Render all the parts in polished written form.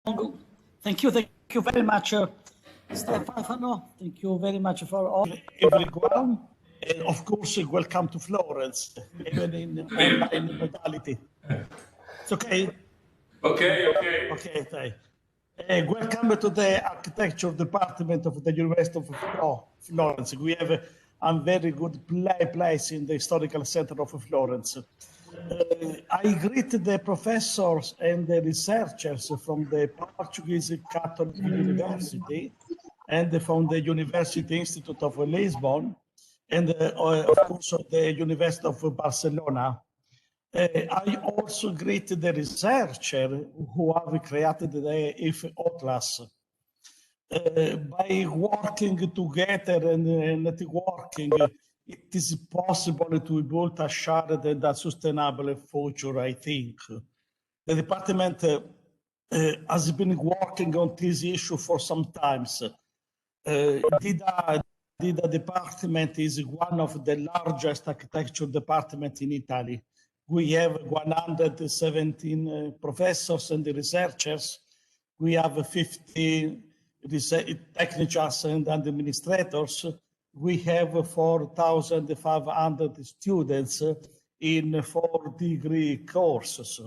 Thank you very much, Stefano. Thank you very much for all everyone. And of course, welcome to Florence, even in online modality. It's okay? Okay. Welcome to the architecture department of the University of Florence. We have a very good place in the historical center of Florence. I greet the professors and the researchers from the Portuguese Catholic University and from the ISCTE-Instituto of Lisbon, and of course the University of Barcelona. I also greet the researchers who have created the IF Atlas. By working together and networking, it is possible to build a shared and a sustainable future, I think. The department has been working on this issue for some time. The department is one of the largest architecture departments in Italy. We have 117 professors and researchers. We have 50 technicians and administrators. We have 4,500 students in 4 degree courses,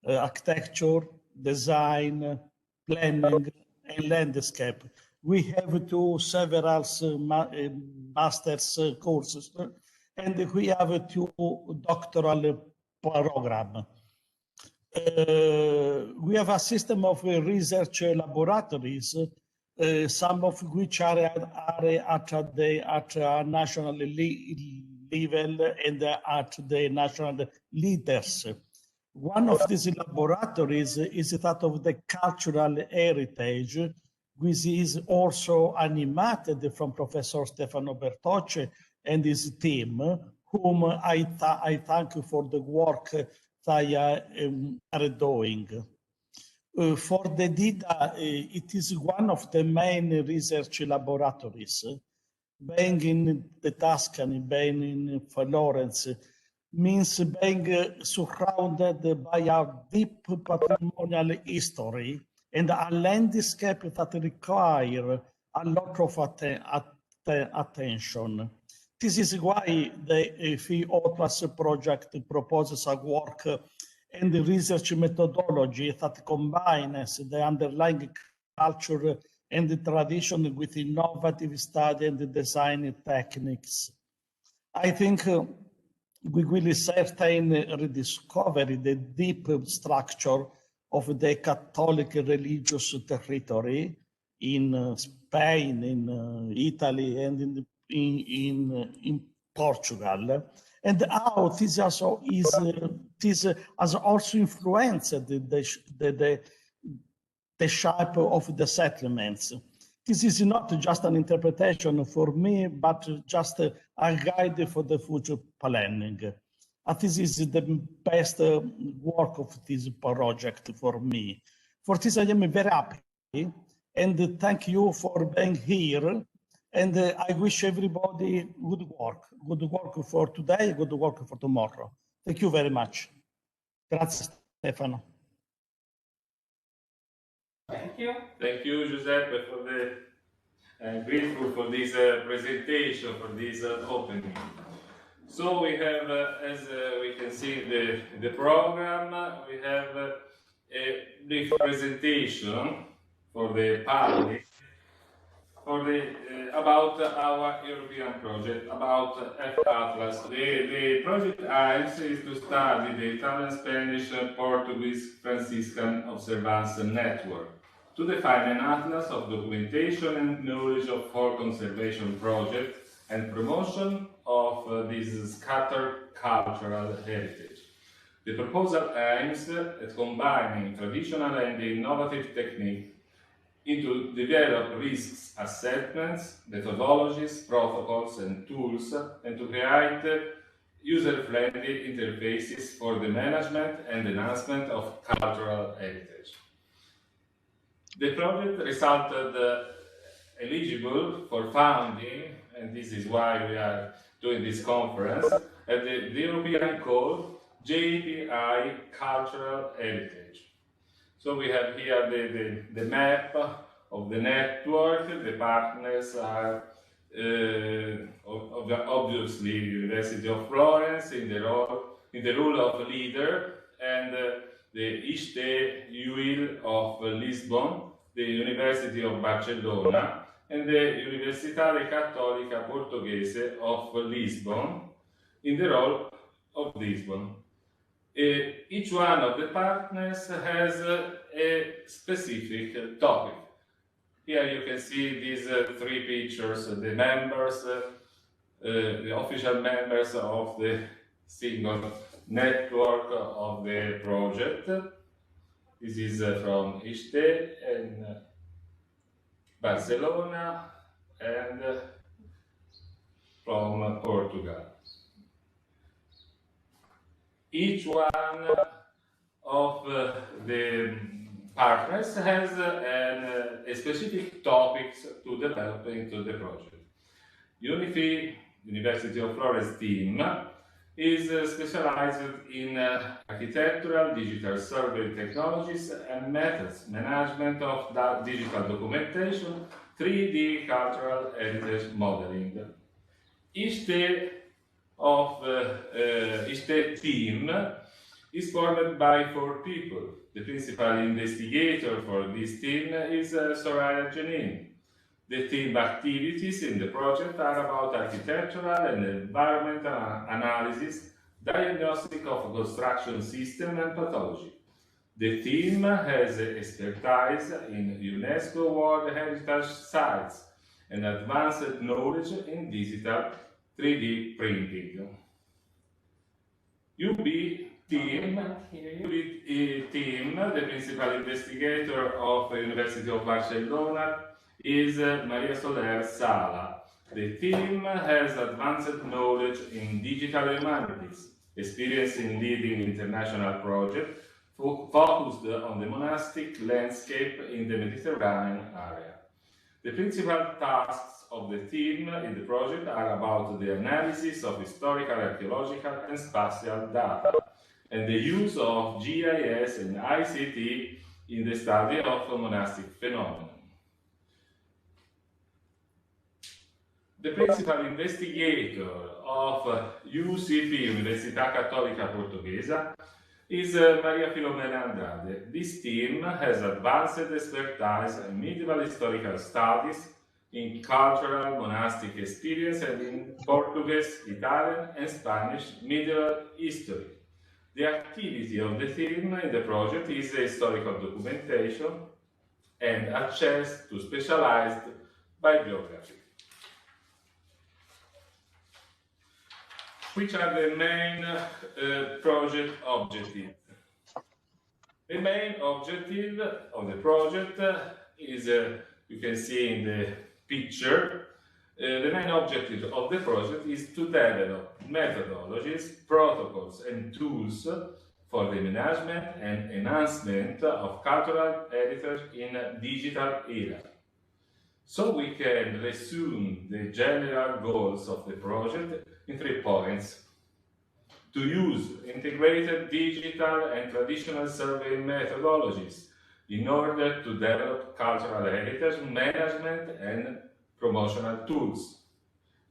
architecture, design, planning, and landscape. We have several master's courses, and we have 2 doctoral programs. We have a system of research laboratories, some of which are at a national level and at the national leaders. One of these laboratories is that of the cultural heritage, which is also animated from Professor Stefano Bertocci and his team, whom I thank for the work they are doing. For the DIDA, it is one of the main research laboratories. Being in the Tuscany, being in Florence, means being surrounded by a deep patrimonial history and a landscape that require a lot of attention. This is why the FI Atlas project proposes a work and the research methodology that combines the underlying culture and the tradition with innovative study and design techniques. I think we will certainly rediscover the deep structure of the Catholic religious territory in Spain, in Italy, and in Portugal, and how this also has also influenced the shape of the settlements. This is not just an interpretation for me, but just a guide for the future planning. This is the best work of this project for me. For this, I am very happy, and thank you for being here. And I wish everybody good work for today, good work for tomorrow. Thank you very much. Grazie, Stefano. Thank you, Giuseppe, for the grateful for this presentation, for this opening. So we have, as we can see the program, we have a brief presentation for the public about our European project, about F-Atlas. The project aims is to study the Italian, Spanish, Portuguese, FrAnciscan Observance network, to define an atlas of documentation and knowledge of for conservation projects and promotion of this scattered cultural heritage. The proposal aims at combining traditional and innovative techniques into develop risks assessments, methodologies, protocols, and tools, and to create user-friendly interfaces for the management and enhancement of cultural heritage. The project resulted eligible for funding, and this is why we are doing this conference, at the European code JPI Cultural Heritage. So we have here the map of the network. The partners are obviously University of Florence in the role of leader, and the ISCTE-UIL of Lisbon, the University of Barcelona, and the Universidade Católica Portuguesa of Lisbon in the role of Lisbon. Each one of the partners has a specific topic. Here you can see these three pictures, the members, the official members of the single network of the project. This is from ISCTE and Barcelona and from Portugal. Each one of the partners has a specific topic to develop into the project. University of Florence team is specialized in architectural, digital survey technologies and methods, management of digital documentation, 3D cultural heritage modeling. ISCTE team is formed by 4 people. The principal investigator for this team is Soraya Genin. The team activities in the project are about architectural and environmental analysis, diagnostic of construction system and pathology. The team has expertise in UNESCO World Heritage Sites and advanced knowledge in digital 3D printing. UB team, the principal investigator of the University of Barcelona, is Maria Soler Sala. The team has advanced knowledge in digital humanities, experience in leading international projects focused on the monastic landscape in the Mediterranean area. The principal tasks of the team in the project are about the analysis of historical, archaeological, and spatial data, and the use of GIS and ICT in the study of monastic phenomena. The principal investigator of UCP, Università Católica Portuguesa, is Maria Filomena Andrade. This team has advanced expertise in medieval historical studies, in cultural monastic experience, and in Portuguese, Italian, and Spanish medieval history. The activity of the team in the project is historical documentation and access to specialized bibliography. Which are the main project objectives? The main objective of the project is, you can see in the picture, the main objective of the project is to develop methodologies, protocols, and tools for the management and enhancement of cultural heritage in a digital era. So we can resume the general goals of the project in 3 points. To use integrated digital and traditional survey methodologies in order to develop cultural heritage management and promotional tools.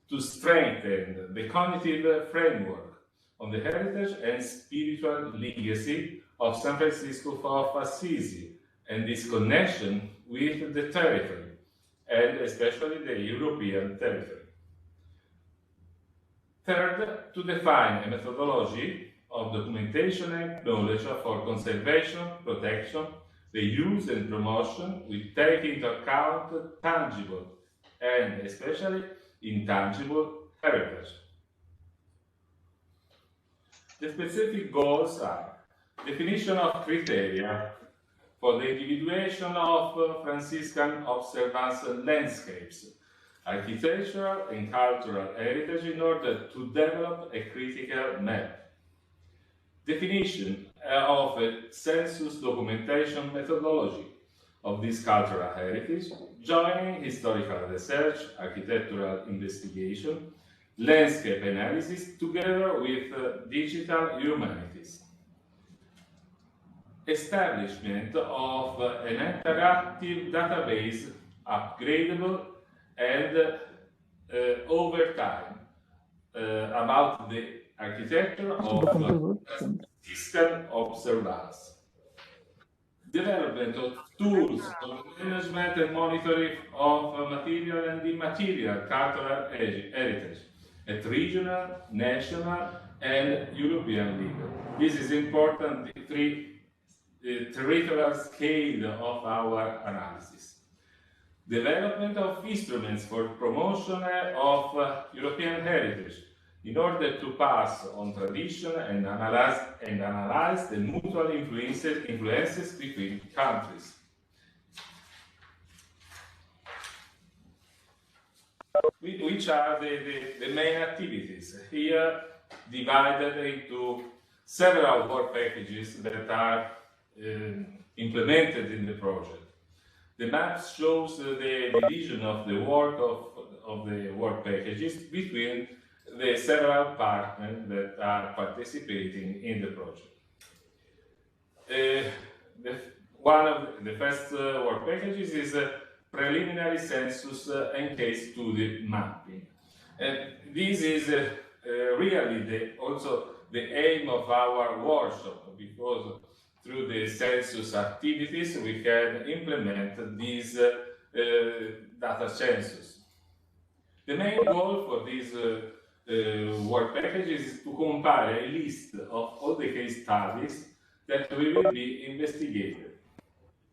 To strengthen the cognitive framework on the heritage and spiritual legacy of San Francisco of Assisi and its connection with the territory, and especially the European territory. Third, to define a methodology of documentation and knowledge for conservation, protection, the use and promotion will take into account tangible and especially intangible heritage. The specific goals are definition of criteria for the individuation of Franciscan observance landscapes, architectural and cultural heritage in order to develop a critical map. Definition of a census documentation methodology of this cultural heritage, joining historical research, architectural investigation, landscape analysis together with digital humanities. establishment of an interactive database, upgradable and over time, about the architecture of Franciscan Observance. Development of tools for management and monitoring of material and immaterial cultural heritage at regional, national, and European level. This is important, the territorial scale of our analysis. Development of instruments for promotion of European heritage in order to pass on tradition and analyze the mutual influences between countries. Which are the main activities? Here divided into several work packages that are implemented in the project. The map shows the division of the work of the work packages between the several partners that are participating in the project. One of the first work packages is preliminary census and case study mapping. And this is really also the aim of our workshop, because through the census activities we can implement these data census. The main goal for this work packages is to compile a list of all the case studies that will be investigated.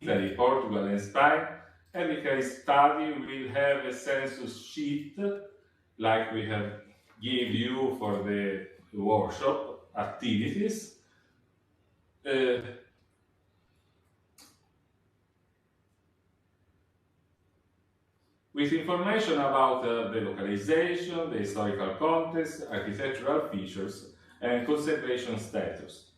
Italy, Portugal, and Spain, every case study will have a census sheet, like we have give you for the workshop activities. With information about the localization, the historical context, architectural features, and conservation status.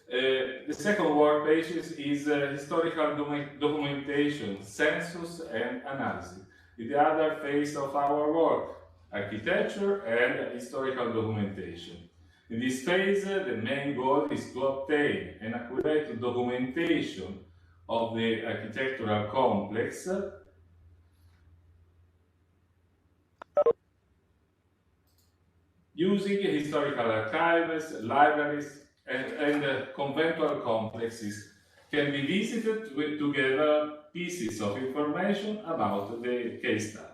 The second work page is historical documentation, census, and analysis. The other phase of our work, architecture and historical documentation. In this phase, the main goal is to obtain an accurate documentation of the architectural complex using historical archives, libraries, and conventual complexes can be visited to gather pieces of information about the case studies.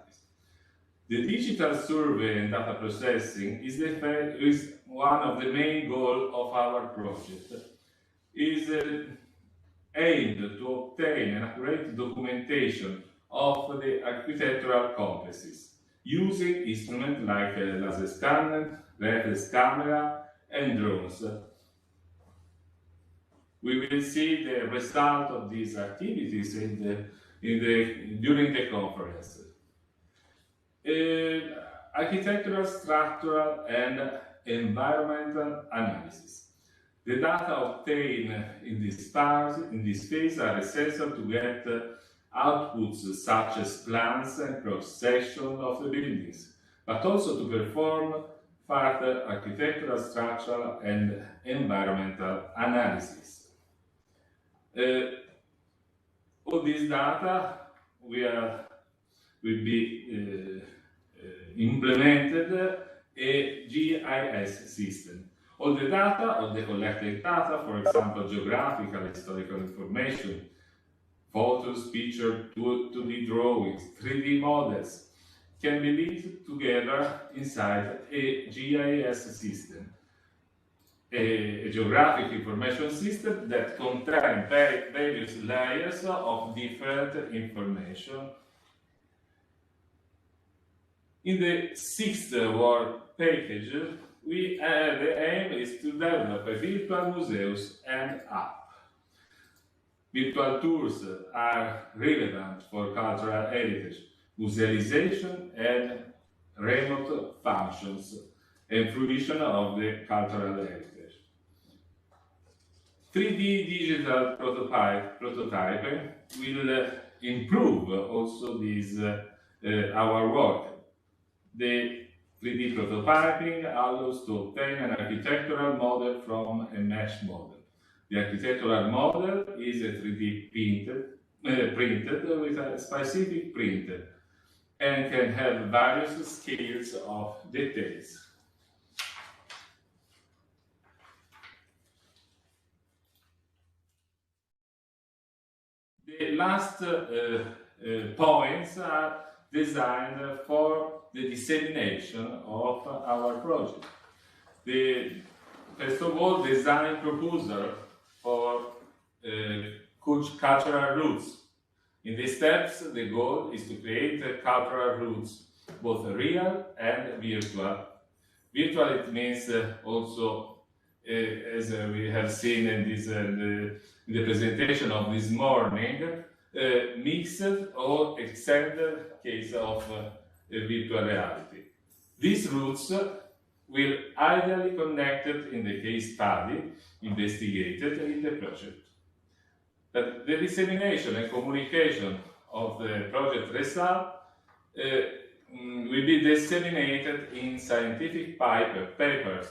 The digital survey and data processing is one of the main goals of our project. It is aimed to obtain an accurate documentation of the architectural complexes using instruments like laser scanner, reflex camera, and drones. We will see the result of these activities during the conference. Architectural, structural, and environmental analysis. The data obtained in this phase are essential to get outputs such as plans and cross-section of the buildings, but also to perform further architectural, structural, and environmental analysis. All this data will be implemented a GIS system. All the data, all the collected data, for example, geographical, historical information, photos, pictures, 2D drawings, 3D models, can be linked together inside a GIS system, a geographic information system that contains various layers of different information. In the sixth work package, the aim is to develop a virtual museums and app. Virtual tours are relevant for cultural heritage, musealization, and remote functions, and fruition of the cultural heritage. 3D digital prototyping will improve also this our work. The 3D prototyping allows to obtain an architectural model from a mesh model. The architectural model is a 3D printed with a specific printer and can have various scales of details. The last points are designed for the dissemination of our project. First of all, design proposal for cultural roots. In these steps, the goal is to create cultural roots, both real and virtual. Virtual, it means also, as we have seen in this, the presentation of this morning, mixed or extended case of virtual reality. These roots will ideally connected in the case study investigated in the project. But the dissemination and communication of the project result will be disseminated in scientific papers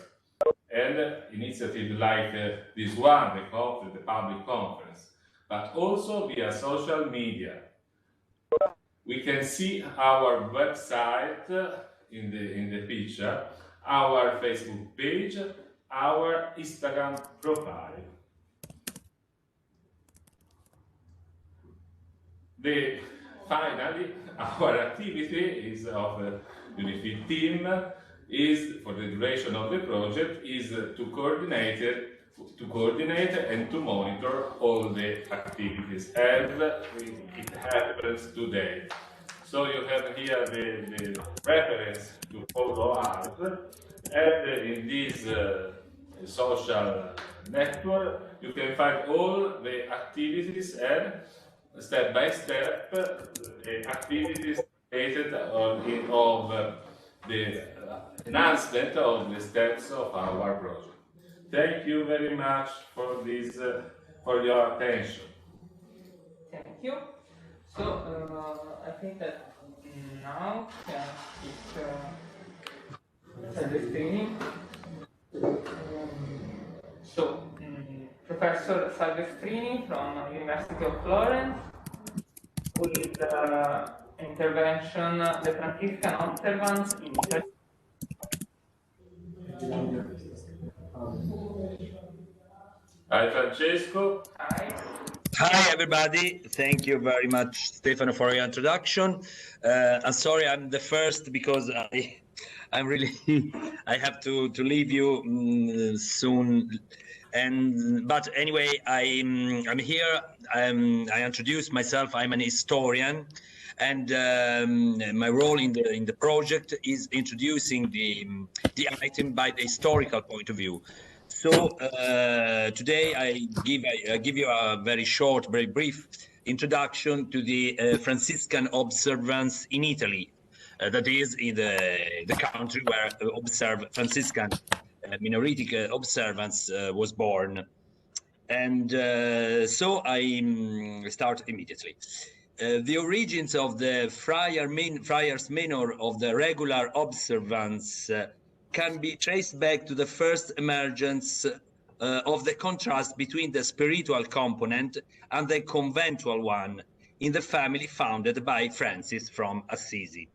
and initiatives like this one, the public conference, but also via social media. We can see our website in the picture, our Facebook page, our Instagram profile. Finally, our activity is of a UNIFIT team is for the duration of the project is to coordinate and to monitor all the activities, and it happens today. So you have here the reference to follow up, and in this social network you can find all the activities and step by step activities related of the enhancement of the steps of our project. Thank you very much for this, for your attention. Thank you. So I think that now can speak Salvestrini. Professor Salvestrini from University of Florence, with intervention the FrAnciscan Observance in Italy. Hi Francesco. Hi. Hi everybody, thank you very much Stefano for your introduction. I'm sorry I'm the first because I'm really I have to leave you soon, but anyway I'm here. I introduce myself. I'm an historian, and my role in the project is introducing the item by the historical point of view. So today I give you a very short, very brief introduction to the Franciscan observance in Italy, that is in the country where Franciscan minoritic observance was born. And so I start immediately. The origins of the friars minor of the regular observance can be traced back to the first emergence of the contrast between the spiritual component and the conventual one in the family founded by Francis from Assisi.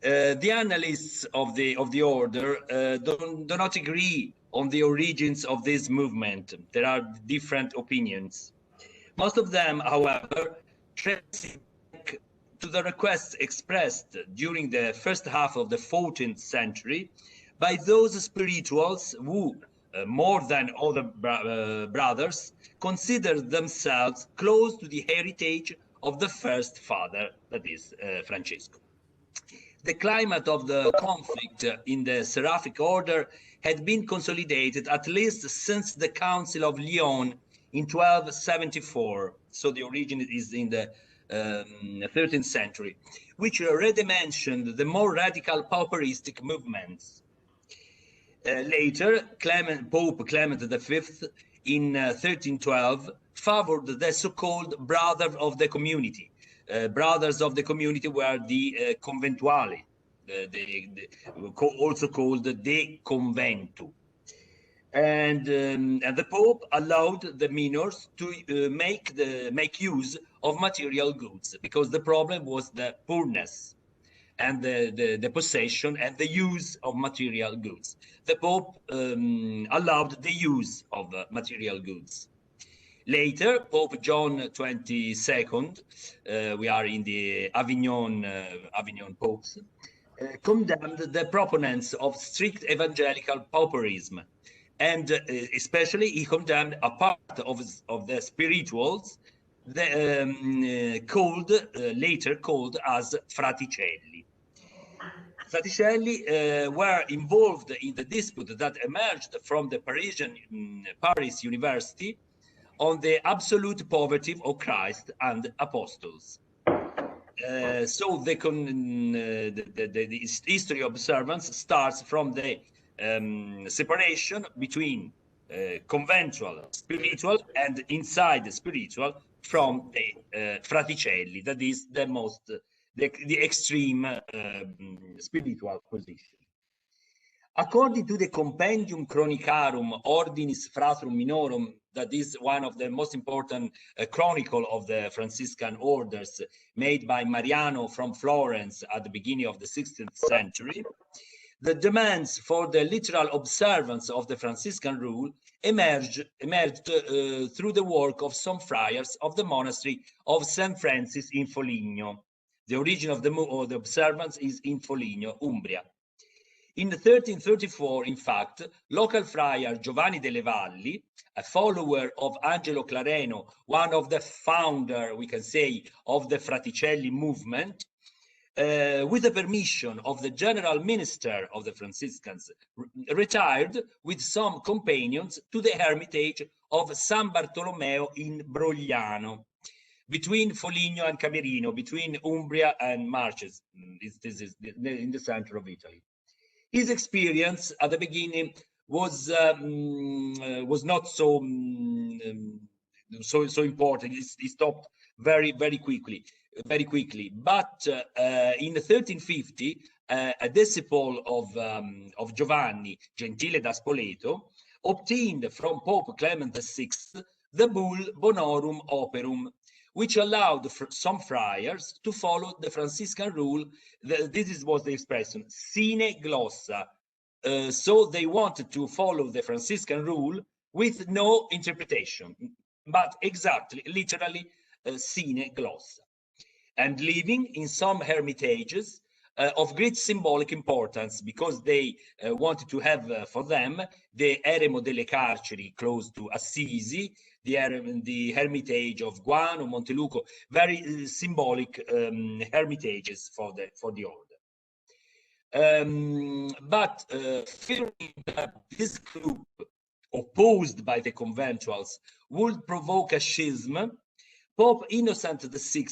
The analysts of the order do not agree on the origins of this movement. There are different opinions. Most of them, however, trace back to the requests expressed during the first half of the 14th century by those spirituals who, more than other brothers, considered themselves close to the heritage of the first father, that is Francesco. The climate of the conflict in the Seraphic order had been consolidated at least since the Council of Lyon in 1274, so the origin is in the 13th century, which already mentioned the more radical pauperistic movements. Later, Pope Clement V in 1312 favored the so-called Brothers of the Community. Brothers of the Community were the Conventuali, also called the Convento. and the Pope allowed the minors to make use of material goods, because the problem was the poorness and the possession and the use of material goods. The Pope allowed the use of material goods. Later, Pope John XXII, we are in the Avignon popes, condemned the proponents of strict evangelical pauperism, and especially he condemned a part of the spirituals, later called as fraticelli. Fraticelli were involved in the dispute that emerged from the Paris University on the absolute poverty of Christ and apostles. So the history of observance starts from the separation between conventual, spiritual, and inside the spiritual from the fraticelli, that is the extreme spiritual position. According to the Compendium Chronicarum Ordinis Fratrum Minorum, that is one of the most important chronicle of the Franciscan orders made by Mariano from Florence at the beginning of the 16th century, the demands for the literal observance of the Franciscan rule emerged through the work of some friars of the monastery of St. Francis in Foligno. The origin of the observance is in Foligno, Umbria. In 1334, in fact, local friar Giovanni delle Valli, a follower of Angelo Clareno, one of the founder, we can say, of the Fraticelli movement, with the permission of the general minister of the Franciscans, retired with some companions to the hermitage of San Bartolomeo in Brogliano, between Foligno and Camerino, between Umbria and Marches. This is in the center of Italy. His experience at the beginning was not so important. He stopped very quickly. But in 1350, a disciple of Giovanni, Gentile da Spoleto, obtained from Pope Clement VI the bull Bonorum Operum, which allowed some friars to follow the Franciscan rule. This was the expression, sine glossa. So they wanted to follow the Franciscan rule with no interpretation, but exactly, literally, sine glossa. And living in some hermitages of great symbolic importance, because they wanted to have for them the Eremo delle Carceri close to Assisi, the hermitage of Guano, Monteluco, very symbolic hermitages for the order. But fearing that this group, opposed by the conventuals, would provoke a schism, Pope Innocent VI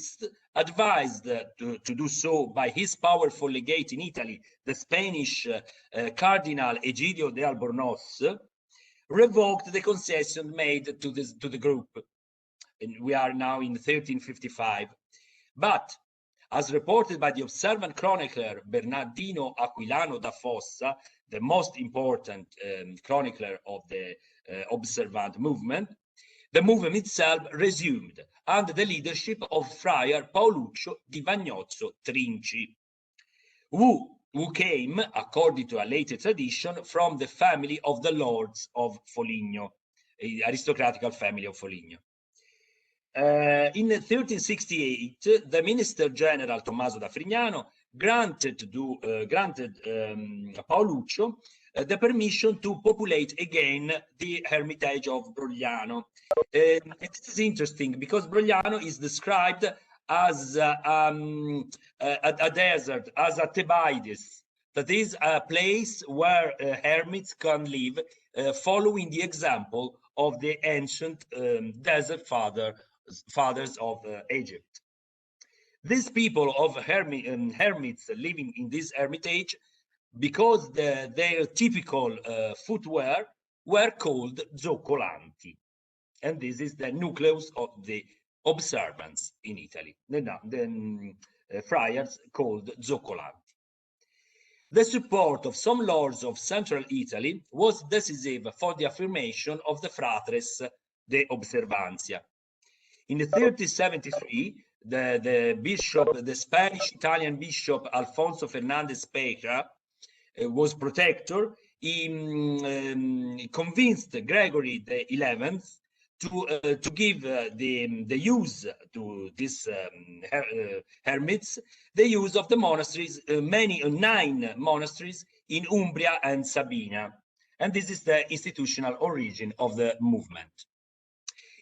advised to do so by his powerful legate in Italy, the Spanish Cardinal Egidio de Albornoz, revoked the concession made to the group. And we are now in 1355. But as reported by the observant chronicler Bernardino Aquilano da Fossa, the most important chronicler of the observant movement, the movement itself resumed under the leadership of Friar Paoluccio di Vagnozzo Trinci, who came, according to a later tradition, from the family of the lords of Foligno, the aristocratical family of Foligno. In 1368, the Minister General Tommaso da Frignano granted Paoluccio the permission to populate again the hermitage of Brogliano. It is interesting because Brogliano is described as a desert, as a Thebaides, that is a place where hermits can live, following the example of the ancient desert fathers of Egypt. These people of hermits living in this hermitage, because their typical footwear were called zoccolanti, and this is the nucleus of the observance in Italy. The friars called zoccolanti. The support of some lords of central Italy was decisive for the affirmation of the fratres de observancia. In 1373, the Spanish-Italian bishop Alfonso Fernandez Peja was protector. He convinced Gregory XI to give the use to these hermits the use of the monasteries, 9 monasteries in Umbria and Sabina, and this is the institutional origin of the movement.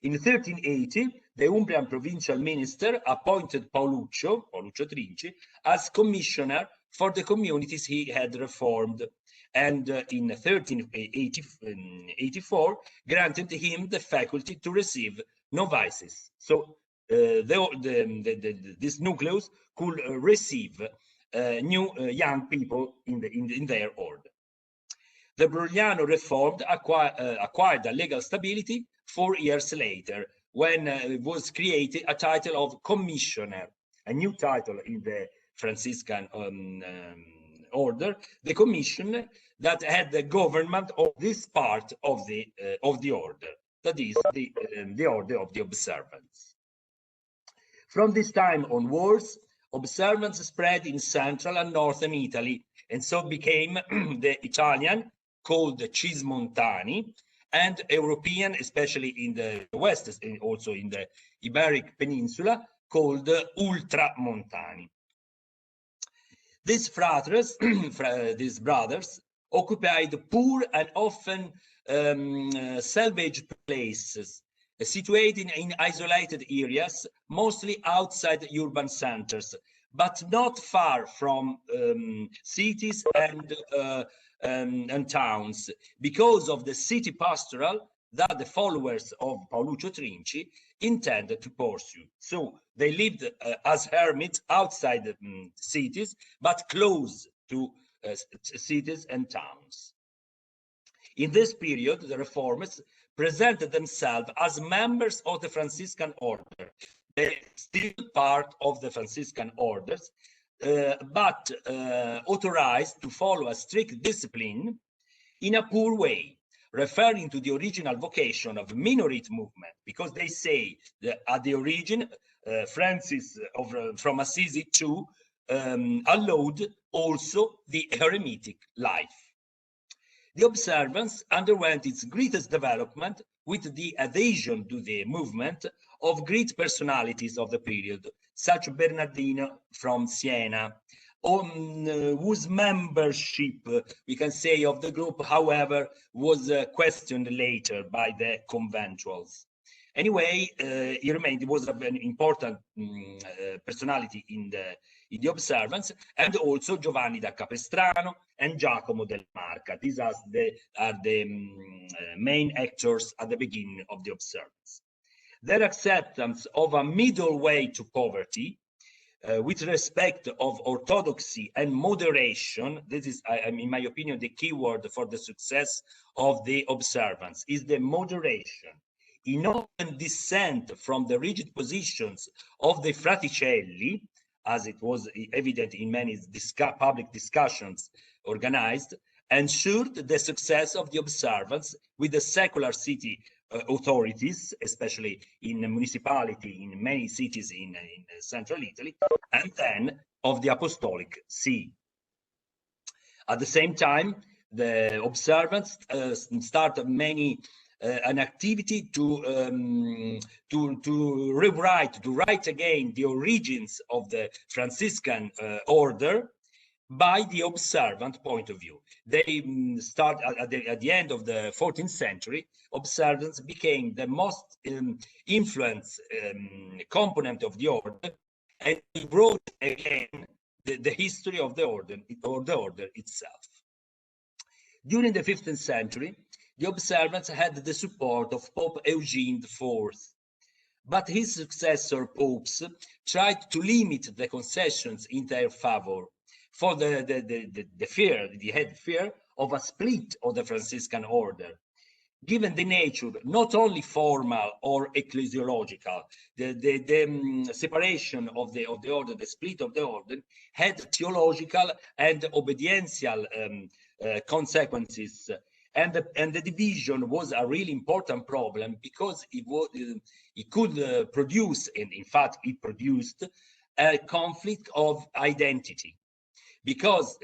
In 1380, the Umbrian provincial minister appointed Pauluccio Trinci as commissioner for the communities he had reformed, and in 1384 granted him the faculty to receive novices. So this nucleus could receive new young people in their order. The Brogliano reformed acquired a legal stability 4 years later, when it was created a title of commissioner, a new title in the Franciscan order, the commissioner that had the government of this part of the order, that is the order of the observance. From this time onwards, observance spread in central and northern Italy, and so became the Italian, called Cismontani, and European, especially in the west, and also in the Iberic Peninsula, called Ultramontani. These fratres, these brothers, occupied poor and often salvaged places, situated in isolated areas, mostly outside urban centers, but not far from cities and towns, because of the city pastoral that the followers of Pauluccio Trinci intended to pursue. So they lived as hermits outside the cities, but close to cities and towns. In this period, the reformers presented themselves as members of the Franciscan order. They still part of the Franciscan orders, but authorized to follow a strict discipline in a poor way, referring to the original vocation of Minorite movement, because they say that at the origin, Francis from Assisi too allowed also the eremitic life. The observance underwent its greatest development with the adhesion to the movement of great personalities of the period, such Bernardino from Siena, whose membership, we can say, of the group, however, was questioned later by the conventuals. Anyway, he remained, he was an important personality in the observance, and also Giovanni da Capestrano and Giacomo del Marca. These are the main actors at the beginning of the observance. Their acceptance of a middle way to poverty, with respect of orthodoxy and moderation, this is, in my opinion, the key word for the success of the observance, is the moderation, in open dissent from the rigid positions of the Fraticelli, as it was evident in many public discussions organized, ensured the success of the observance with the secular city authorities, especially in the municipality, in many cities in central Italy, and then of the Apostolic See. At the same time, the observance started an activity to write again the origins of the Franciscan order by the observant point of view. They start at the end of the 14th century. Observance became the most influenced component of the order, and he brought again the history of the order itself. During the 15th century, the observance had the support of Pope Eugene IV, but his successor popes tried to limit the concessions in their favor, for they had fear of a split of the Franciscan order. given the nature not only formal or ecclesiological, the separation of the order, the split of the order, had theological and obediential consequences. And the division was a really important problem, because it could produce, and in fact it produced, a conflict of identity, because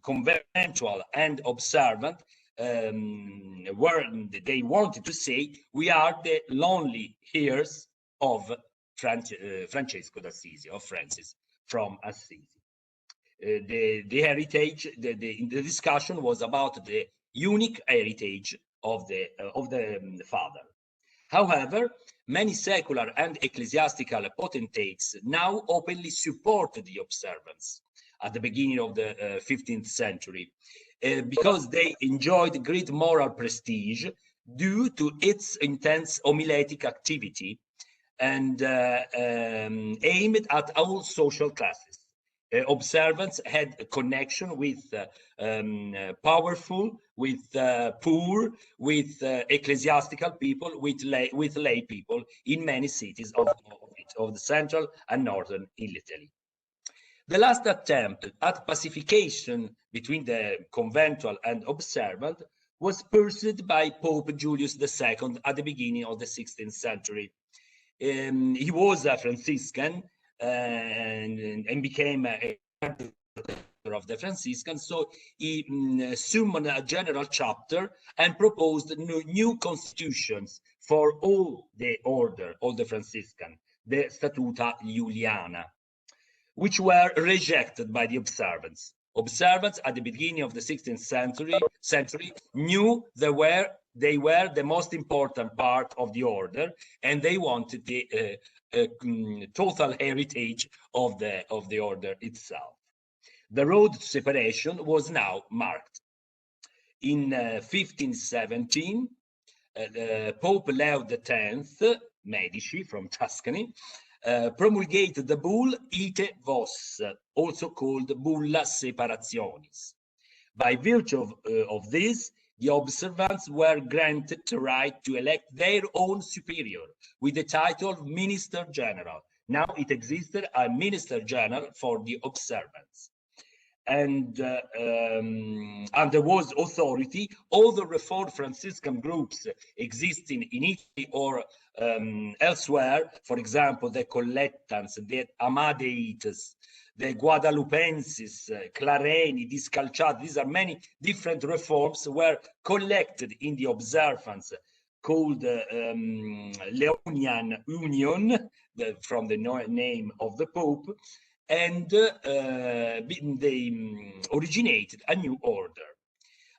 conventual and observant they wanted to say, we are the lonely heirs of Francesco d'Assisi, of Francis from Assisi. The heritage, the discussion was about the unique heritage of the father. However, many secular and ecclesiastical potentates now openly support the observance at the beginning of the 15th century, because they enjoyed great moral prestige due to its intense homiletic activity and aimed at all social classes. Observance had a connection with powerful, with poor, with ecclesiastical people, with lay people in many cities of the central and northern Italy. The last attempt at pacification between the conventual and observant was pursued by Pope Julius II at the beginning of the 16th century. He was a Franciscan and became a of the Franciscans, so he summoned a general chapter and proposed new constitutions for all the order, all the Franciscan, the Statuta Juliana, which were rejected by the observants. Observants at the beginning of the 16th century knew they were the most important part of the order, and they wanted the total heritage of the order itself. The road to separation was now marked. In 1517, Pope Leo X, Medici from Tuscany, promulgated the bull Ite Vos, also called Bulla Separationis. By virtue of this, the observants were granted the right to elect their own superior with the title of Minister General. Now it existed a Minister General for the observants. And there was authority. All the Reformed Franciscan groups existing in Italy or elsewhere, for example, the Collettans, the Amadeites, the Guadalupenses, Clareni, Discalciati, these are many different reforms, were collected in the observance called Leonian Union, from the name of the Pope, and they originated a new order.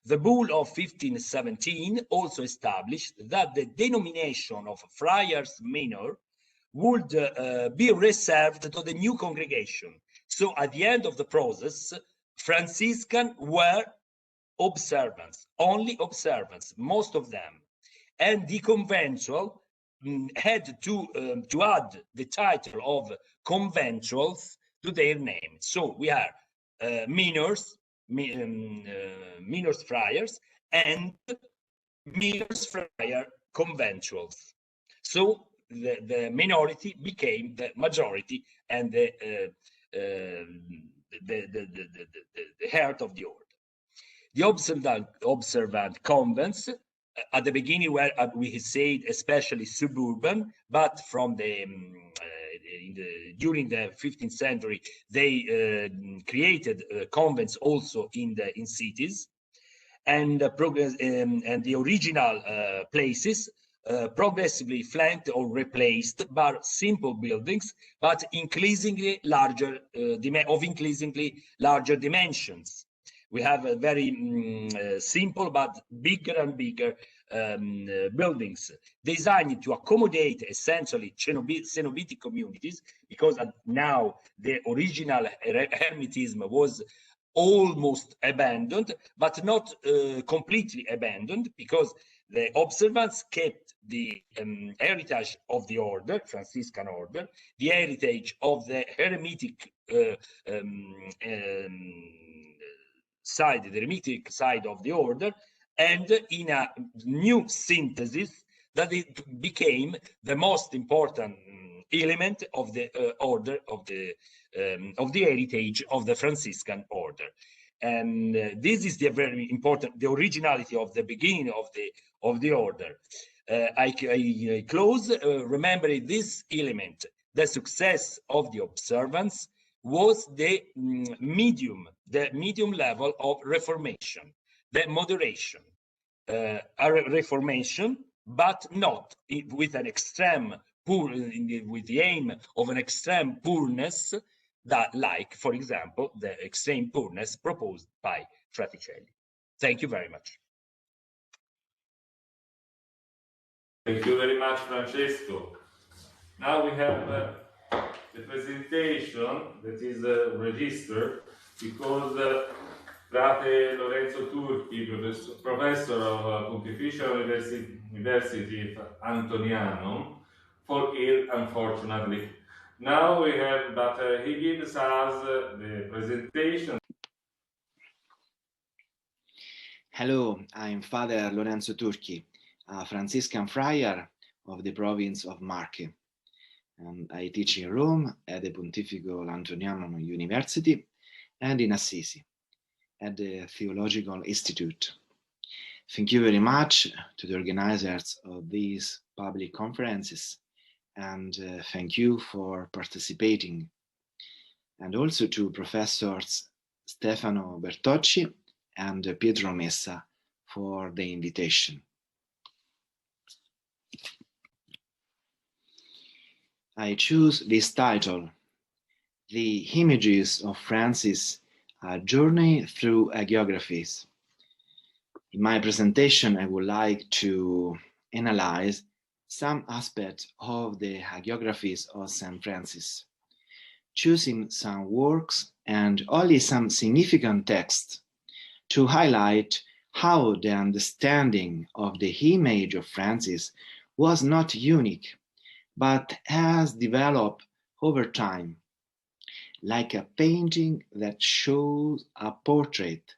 The bull of 1517 also established that the denomination of friars minor would be reserved to the new congregation. So at the end of the process, Franciscan were observants, only observants, most of them, and the conventual had to add the title of conventuals to their name. So we are minors friars and minors friar conventuals. So the minority became the majority and the heart of the order. The observant convents at the beginning were, we said, especially suburban, but from during the 15th century, they created convents also in cities, and the original places progressively flanked or replaced by simple buildings, but increasingly larger dimensions. We have a very simple but bigger and bigger buildings designed to accommodate essentially Cenobitic communities, because now the original Hermetism was almost abandoned, but not completely abandoned, because the observants kept the heritage of the order, Franciscan order, the heritage of the Hermetic side, the Hermetic side of the order, and in a new synthesis that it became the most important element of the order of the heritage of the Franciscan order. And this is the very important, the originality of the beginning of the order. I close remembering this element. The success of the observance was the medium level of reformation, the moderation, a reformation, but not with an extreme poor, with the aim of an extreme poorness, that, like, for example, the extreme poorness proposed by Fraticelli. Thank you very much. Thank you very much, Francesco. Now we have the presentation that is registered because Frate Lorenzo Turchi, professor of Pontificia Università Antonianum, fall ill, unfortunately. Now we have, but he gives us the presentation. Hello, I'm Father Lorenzo Turchi, a Franciscan friar of the province of Marche. And I teach in Rome at the Pontificia Antonianum University and in Assisi at the Theological Institute. Thank you very much to the organizers of these public conferences, and thank you for participating, and also to Professors Stefano Bertocci and Pietro Messa for the invitation. I choose this title, The Images of Francis, A Journey Through Hagiographies. In my presentation, I would like to analyze some aspects of the hagiographies of St. Francis, choosing some works and only some significant texts to highlight how the understanding of the image of Francis was not unique, but has developed over time, like a painting that shows a portrait.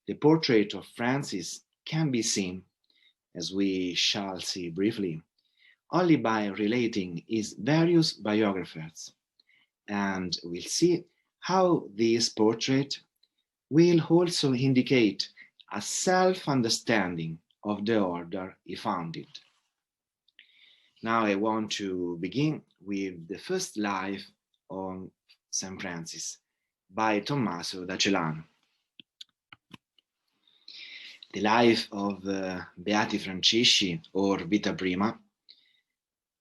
The portrait of Francis can be seen, as we shall see briefly, only by relating his various biographers, and we'll see how this portrait will also indicate a self-understanding of the order he founded. Now I want to begin with the first life of St. Francis by Tommaso da Celano. The life of Beati Francisci, or Vita Prima,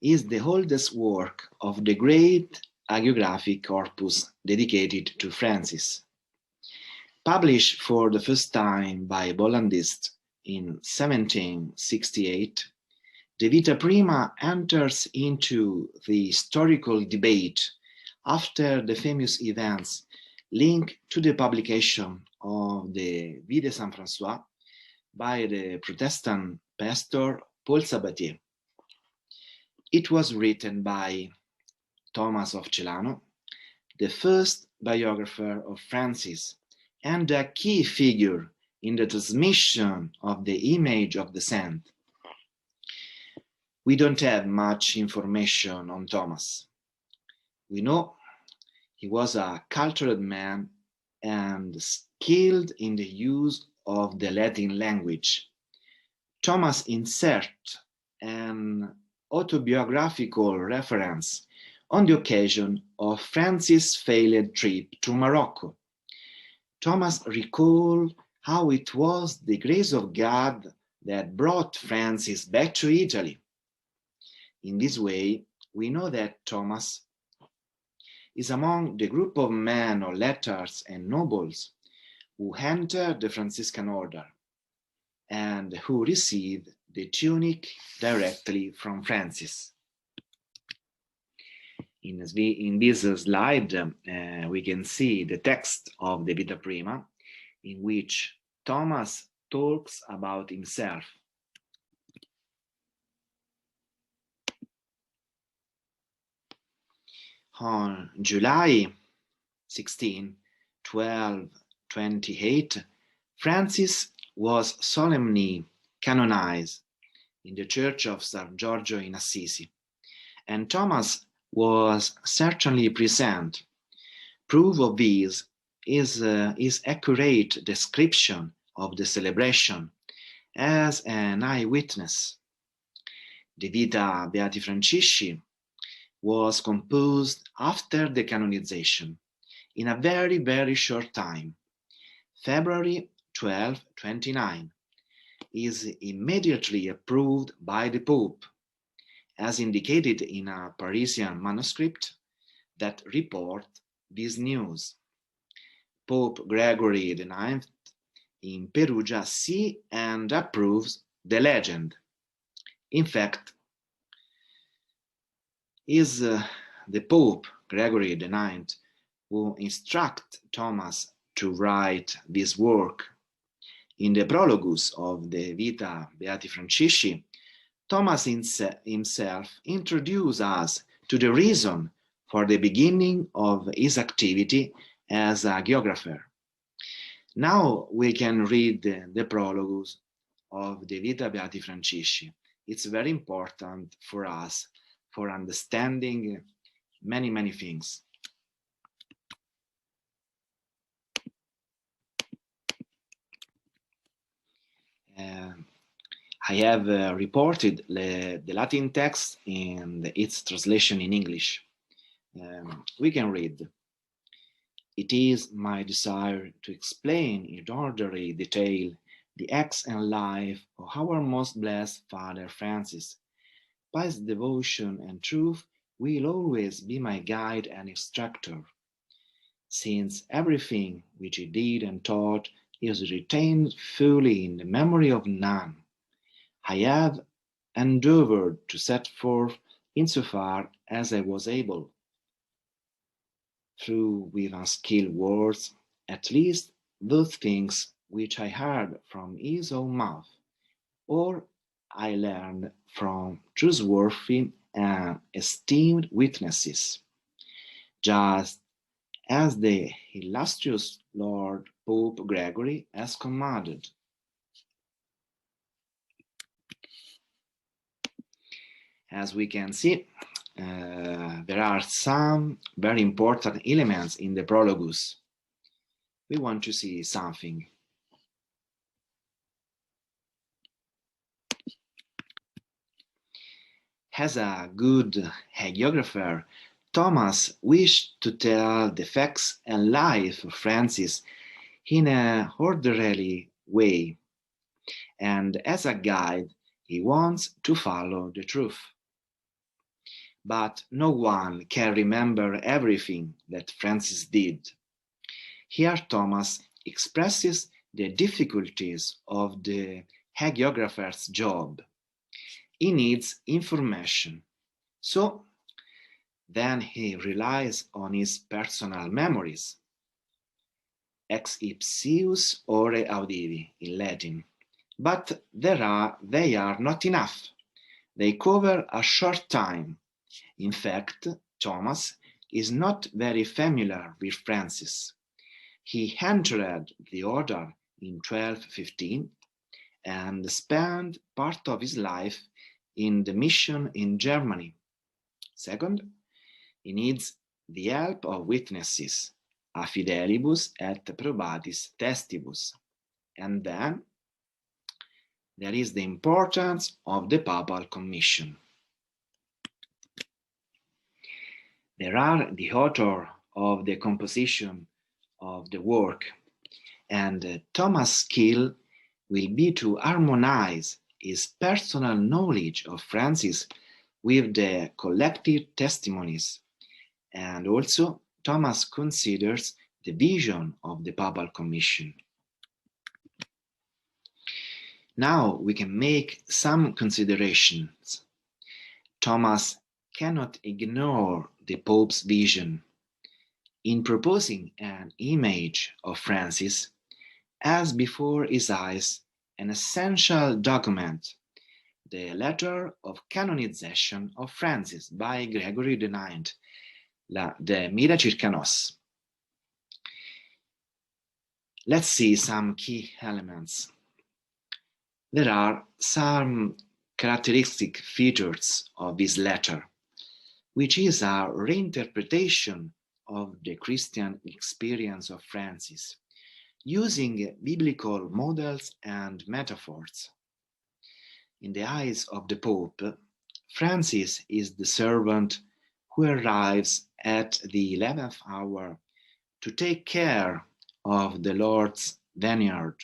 is the oldest work of the great hagiographic corpus dedicated to Francis. Published for the first time by Bollandist in 1768, the Vita Prima enters into the historical debate after the famous events linked to the publication of the Vie de Saint François by the Protestant pastor Paul Sabatier. It was written by Thomas of Celano, the first biographer of Francis and a key figure in the transmission of the image of the saint. We don't have much information on Thomas. We know he was a cultured man and skilled in the use of the Latin language. Thomas inserts an autobiographical reference on the occasion of Francis' failed trip to Morocco. Thomas recalled how it was the grace of God that brought Francis back to Italy. In this way, we know that Thomas is among the group of men of letters and nobles who entered the Franciscan order and who received the tunic directly from Francis. In this slide, we can see the text of the Vita Prima, in which Thomas talks about himself. On July 16, 1228, Francis was solemnly canonized in the Church of San Giorgio in Assisi, and Thomas was certainly present. Proof of this is his accurate description of the celebration as an eyewitness. The Vita Beati Francisci was composed after the canonization in a very, very short time. February 1229 is immediately approved by the Pope, as indicated in a Parisian manuscript that reports this news. Pope Gregory IX in Perugia sees and approves the legend. In fact, is the Pope Gregory IX who instructs Thomas to write this work. In the prologus of the Vita Beati Francisci, Thomas himself introduces us to the reason for the beginning of his activity as a geographer. Now we can read the prologus of the Vita Beati Francisci. It's very important for us for understanding many, many things. I have reported the Latin text and its translation in English. We can read. It is my desire to explain in orderly detail the acts and life of our most blessed Father Francis. Pious devotion and truth will always be my guide and instructor, since everything which he did and taught is retained fully in the memory of none. I have endeavored to set forth insofar as I was able, through with unskilled words, at least those things which I heard from his own mouth, or I learned from trustworthy and esteemed witnesses, just as the illustrious Lord Pope Gregory has commanded. As we can see, there are some very important elements in the prologus. We want to see something. As a good hagiographer, Thomas wished to tell the facts and life of Francis in an orderly way, and as a guide, he wants to follow the truth. But no one can remember everything that Francis did. Here Thomas expresses the difficulties of the hagiographer's job. He needs information, so then he relies on his personal memories. Ex ipsius ore audivi in Latin. But they are not enough. They cover a short time. In fact, Thomas is not very familiar with Francis. He entered the order in 1215 and spent part of his life in the mission in Germany. Second, he needs the help of witnesses, a fidelibus et probatis testibus. And then there is the importance of the papal commission. There are the author of the composition of the work, and Thomas' skill will be to harmonize his personal knowledge of Francis with the collective testimonies, and also Thomas considers the vision of the papal commission. Now we can make some considerations. Thomas cannot ignore the Pope's vision. In proposing an image of Francis, as before his eyes an essential document, the letter of canonization of Francis by Gregory IX, the Mira Circa Nos. Let's see some key elements. there are some characteristic features of this letter, which is a reinterpretation of the Christian experience of Francis, using biblical models and metaphors. In the eyes of the Pope, Francis is the servant who arrives at the 11th hour to take care of the Lord's vineyard.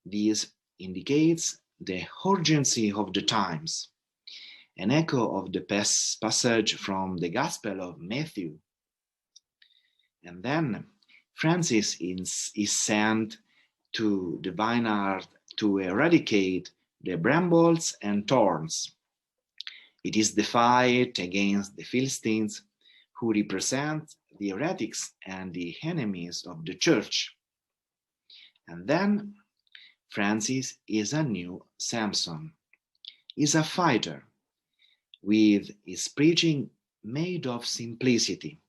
This indicates the urgency of the times, an echo of the passage from the Gospel of Matthew. And then Francis is sent to the vineyard to eradicate the brambles and thorns. It is the fight against the Philistines, who represent the heretics and the enemies of the church. And then Francis is a new Samson. He's a fighter, with his preaching made of simplicity.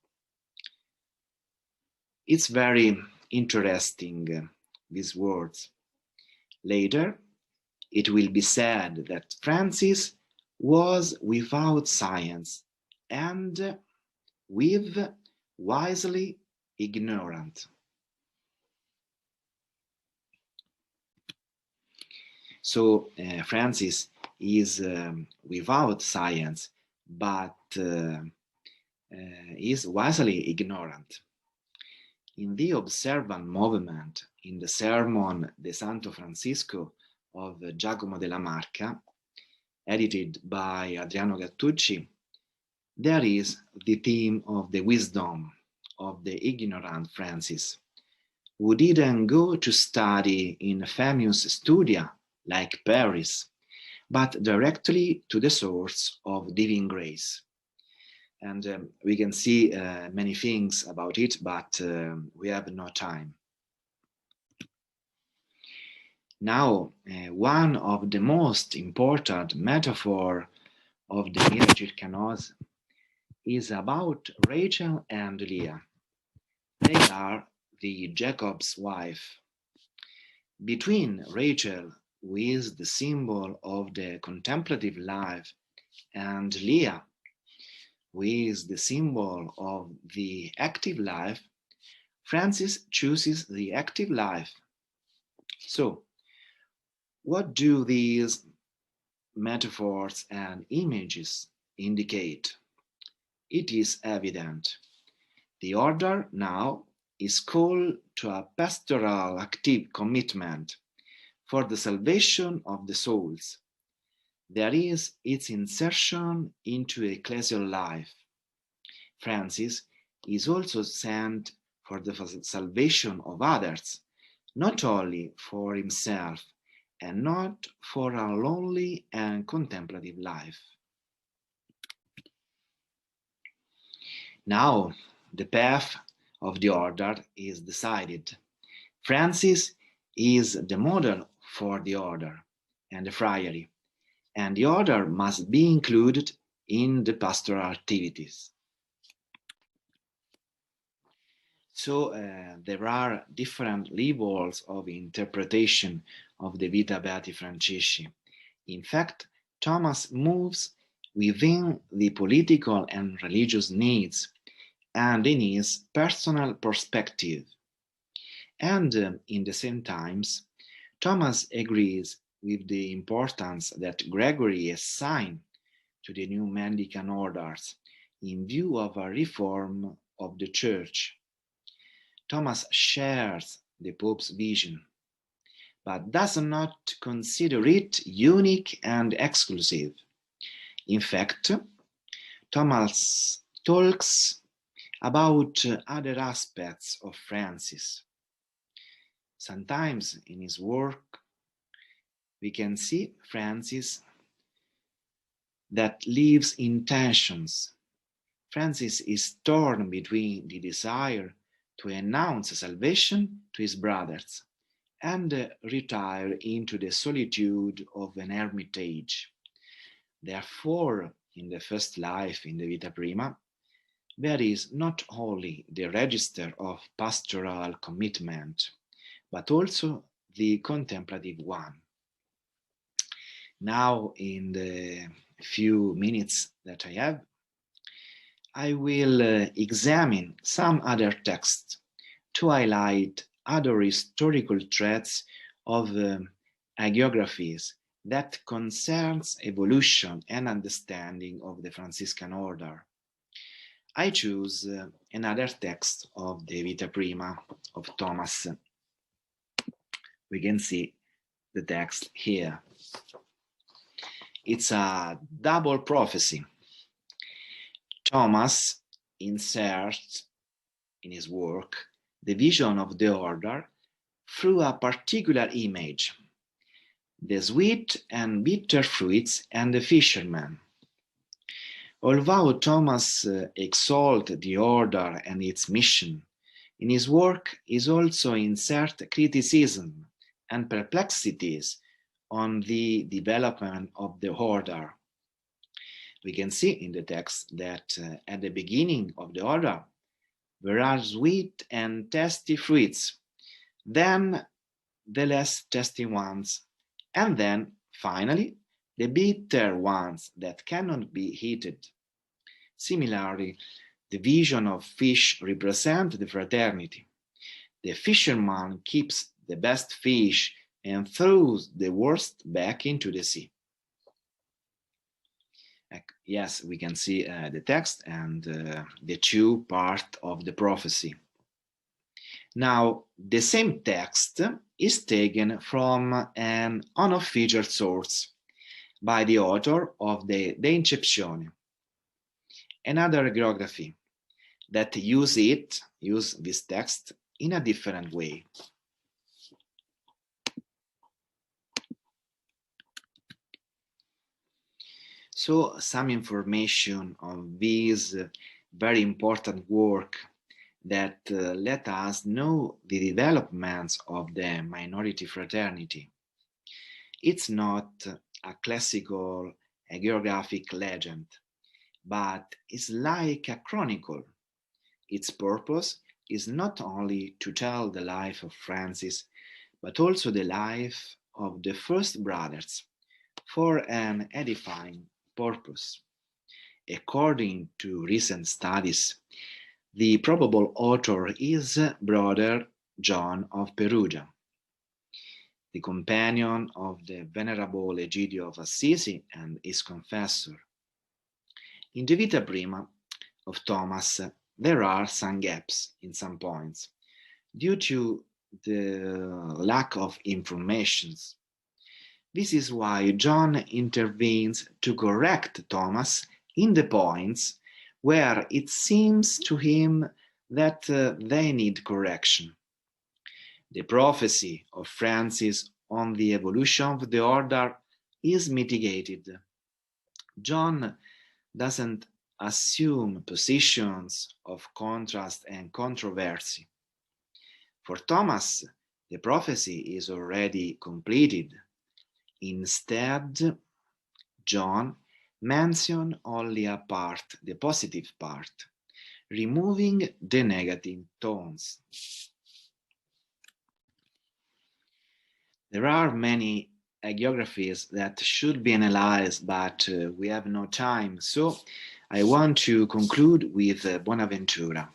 It's very interesting, these words. Later, it will be said that Francis was without science and wisely ignorant. So Francis is without science, but is wisely ignorant. In the Observance movement, in the sermon De Santo Francisco of Giacomo della Marca, edited by Adriano Gattucci, there is the theme of the wisdom of the ignorant Francis, who didn't go to study in famous studia like Paris, but directly to the source of divine grace. And we can see many things about it, but we have no time. Now, one of the most important metaphors of the Miracircanos is about Rachel and Leah. They are the Jacob's wife. Between Rachel, who is the symbol of the contemplative life, and Leah, who is the symbol of the active life, Francis chooses the active life. So, what do these metaphors and images indicate? It is evident. The order now is called to a pastoral active commitment for the salvation of the souls. There is its insertion into ecclesial life. Francis is also sent for the salvation of others, not only for himself, and not for a lonely and contemplative life. Now, the path of the order is decided. Francis is the model for the order and the friary, and the order must be included in the pastoral activities. So there are different levels of interpretation of the Vita Beati Francisci. In fact, Thomas moves within the political and religious needs and in his personal perspective. And in the same times, Thomas agrees with the importance that Gregory assigned to the new mendicant orders in view of a reform of the Church. Thomas shares the Pope's vision, but does not consider it unique and exclusive. In fact, Thomas talks about other aspects of Francis. Sometimes in his work, we can see Francis that lives in tensions. Francis is torn between the desire to announce salvation to his brothers and retire into the solitude of an hermitage. Therefore, in the first life, in the Vita Prima, there is not only the register of pastoral commitment, but also the contemplative one. Now, in the few minutes that I have, I will examine some other texts to highlight other historical threads of hagiographies that concerns evolution and understanding of the Franciscan order. I choose another text of the Vita Prima of Thomas. We can see the text here. It's a double prophecy. Thomas inserts in his work the vision of the order through a particular image, the sweet and bitter fruits and the fishermen. Although Thomas exalts the order and its mission, in his work is also insert criticism and perplexities on the development of the order. We can see in the text that at the beginning of the order, there are sweet and tasty fruits, then the less tasty ones, and then, finally, the bitter ones that cannot be heated. Similarly, the vision of fish represents the fraternity. The fisherman keeps the best fish and throws the worst back into the sea. Yes, we can see the text and the two parts of the prophecy. Now, the same text is taken from an unofficial source by the author of the De Inceptione, another hagiography that use this text in a different way. So some information on this very important work that let us know the developments of the minority fraternity. It's not a classical hagiographic legend, but it's like a chronicle. Its purpose is not only to tell the life of Francis, but also the life of the first brothers for an edifying purpose. According to recent studies, the probable author is Brother John of Perugia, the companion of the Venerable Egidio of Assisi and his confessor. In the Vita Prima of Thomas, there are some gaps in some points due to the lack of information. This is why John intervenes to correct Thomas in the points where it seems to him that they need correction. The prophecy of Francis on the evolution of the order is mitigated. John doesn't assume positions of contrast and controversy. For Thomas, the prophecy is already completed. Instead, John mentions only a part, the positive part, removing the negative tones. There are many hagiographies that should be analyzed, but we have no time, so I want to conclude with Bonaventura.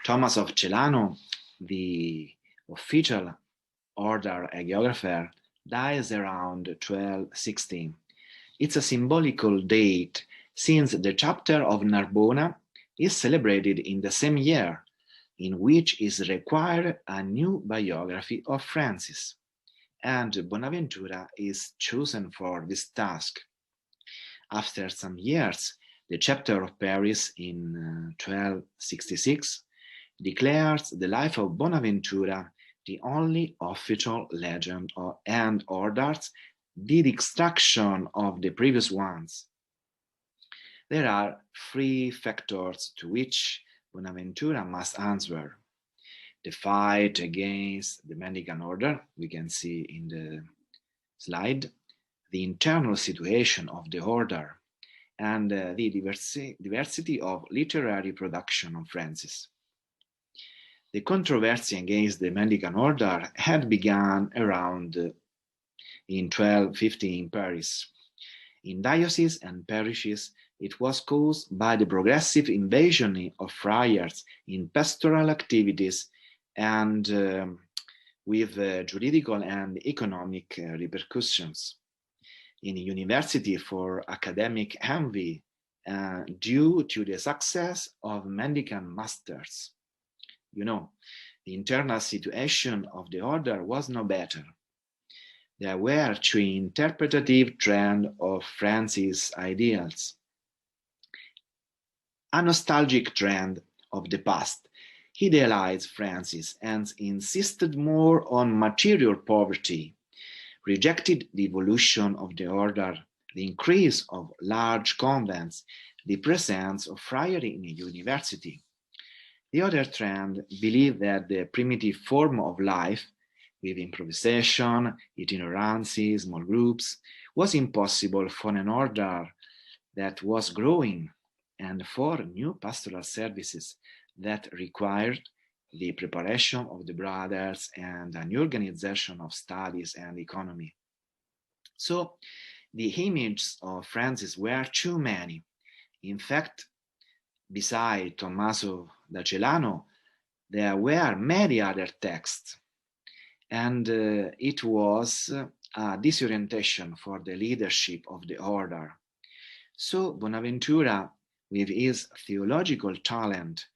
Thomas of Celano, the official order hagiographer, dies around 1216. It's a symbolical date since the chapter of Narbona is celebrated in the same year in which is required a new biography of Francis, and Bonaventura is chosen for this task. After some years, the chapter of Paris in 1266 declares the life of Bonaventura the only official legend and orders the destruction of the previous ones. There are three factors to which Bonaventura must answer: the fight against the Mendicant order, we can see in the slide, the internal situation of the order, and the diversity of literary production of Francis. The controversy against the mendicant order had begun around in 1250 in Paris. In dioceses and parishes, it was caused by the progressive invasion of friars in pastoral activities and with juridical and economic repercussions. In a university for academic envy due to the success of mendicant masters. You know, the internal situation of the order was no better. There were two interpretative trends of Francis' ideals. A nostalgic trend of the past idealized Francis and insisted more on material poverty, rejected the evolution of the order, the increase of large convents, the presence of friary in a university. The other trend believed that the primitive form of life, with improvisation, itinerancy, small groups, was impossible for an order that was growing and for new pastoral services that required the preparation of the brothers and an organization of studies and economy. So the images of Francis were too many. In fact, beside Tommaso da Celano, there were many other texts, and it was a disorientation for the leadership of the order. So Bonaventura, with his theological talent,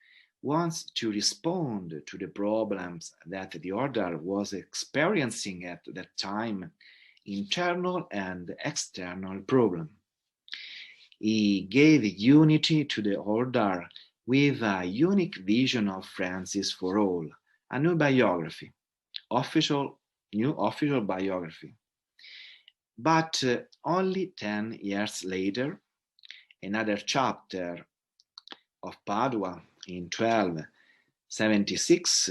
wants to respond to the problems that the order was experiencing at that time, internal and external problem. He gave unity to the order with a unique vision of Francis for all, a new biography, new official biography. But only 10 years later, another chapter of Padua in 1276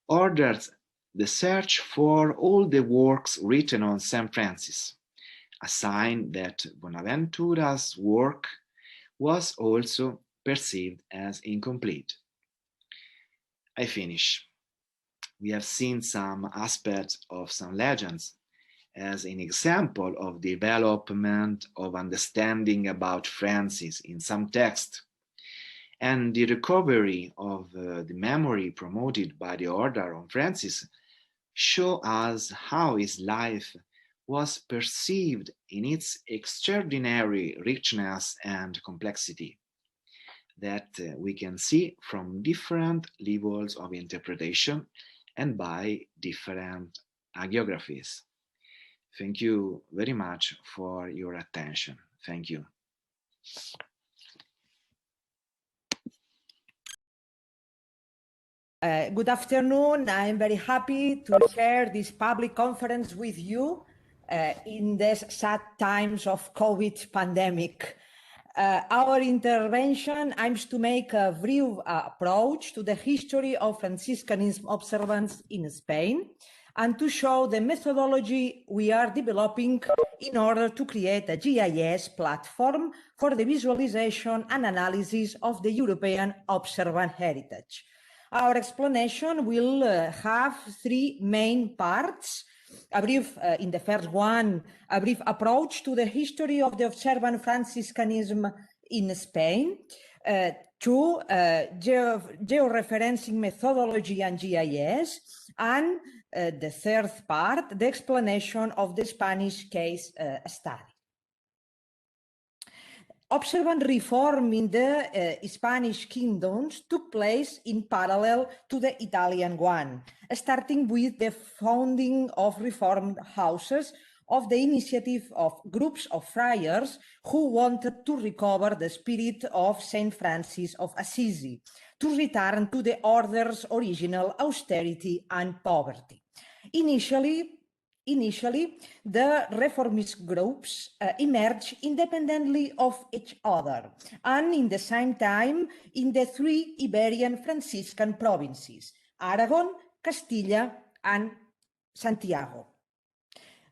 ordered the search for all the works written on St. Francis, a sign that Bonaventura's work was also perceived as incomplete. I finish. We have seen some aspects of some legends as an example of development of understanding about Francis in some text, and the recovery of the memory promoted by the order on Francis show us how his life was perceived in its extraordinary richness and complexity that we can see from different levels of interpretation and by different hagiographies. Thank you very much for your attention. Thank you. Good afternoon. I am very happy to share this public conference with you in these sad times of COVID pandemic. Our intervention aims to make a brief approach to the history of Franciscanism observance in Spain and to show the methodology we are developing in order to create a GIS platform for the visualization and analysis of the European observant heritage. Our explanation will have three main parts. A brief, in the first one, a brief approach to the history of the observant Franciscanism in Spain. Two, georeferencing methodology and GIS. And the third part, the explanation of the Spanish case study. Observant reform in the Spanish kingdoms took place in parallel to the Italian one, starting with the founding of reformed houses of the initiative of groups of friars who wanted to recover the spirit of Saint Francis of Assisi, to return to the order's original austerity and poverty. Initially, the reformist groups emerged independently of each other and in the same time in the three Iberian Franciscan provinces, Aragon, Castilla, and Santiago.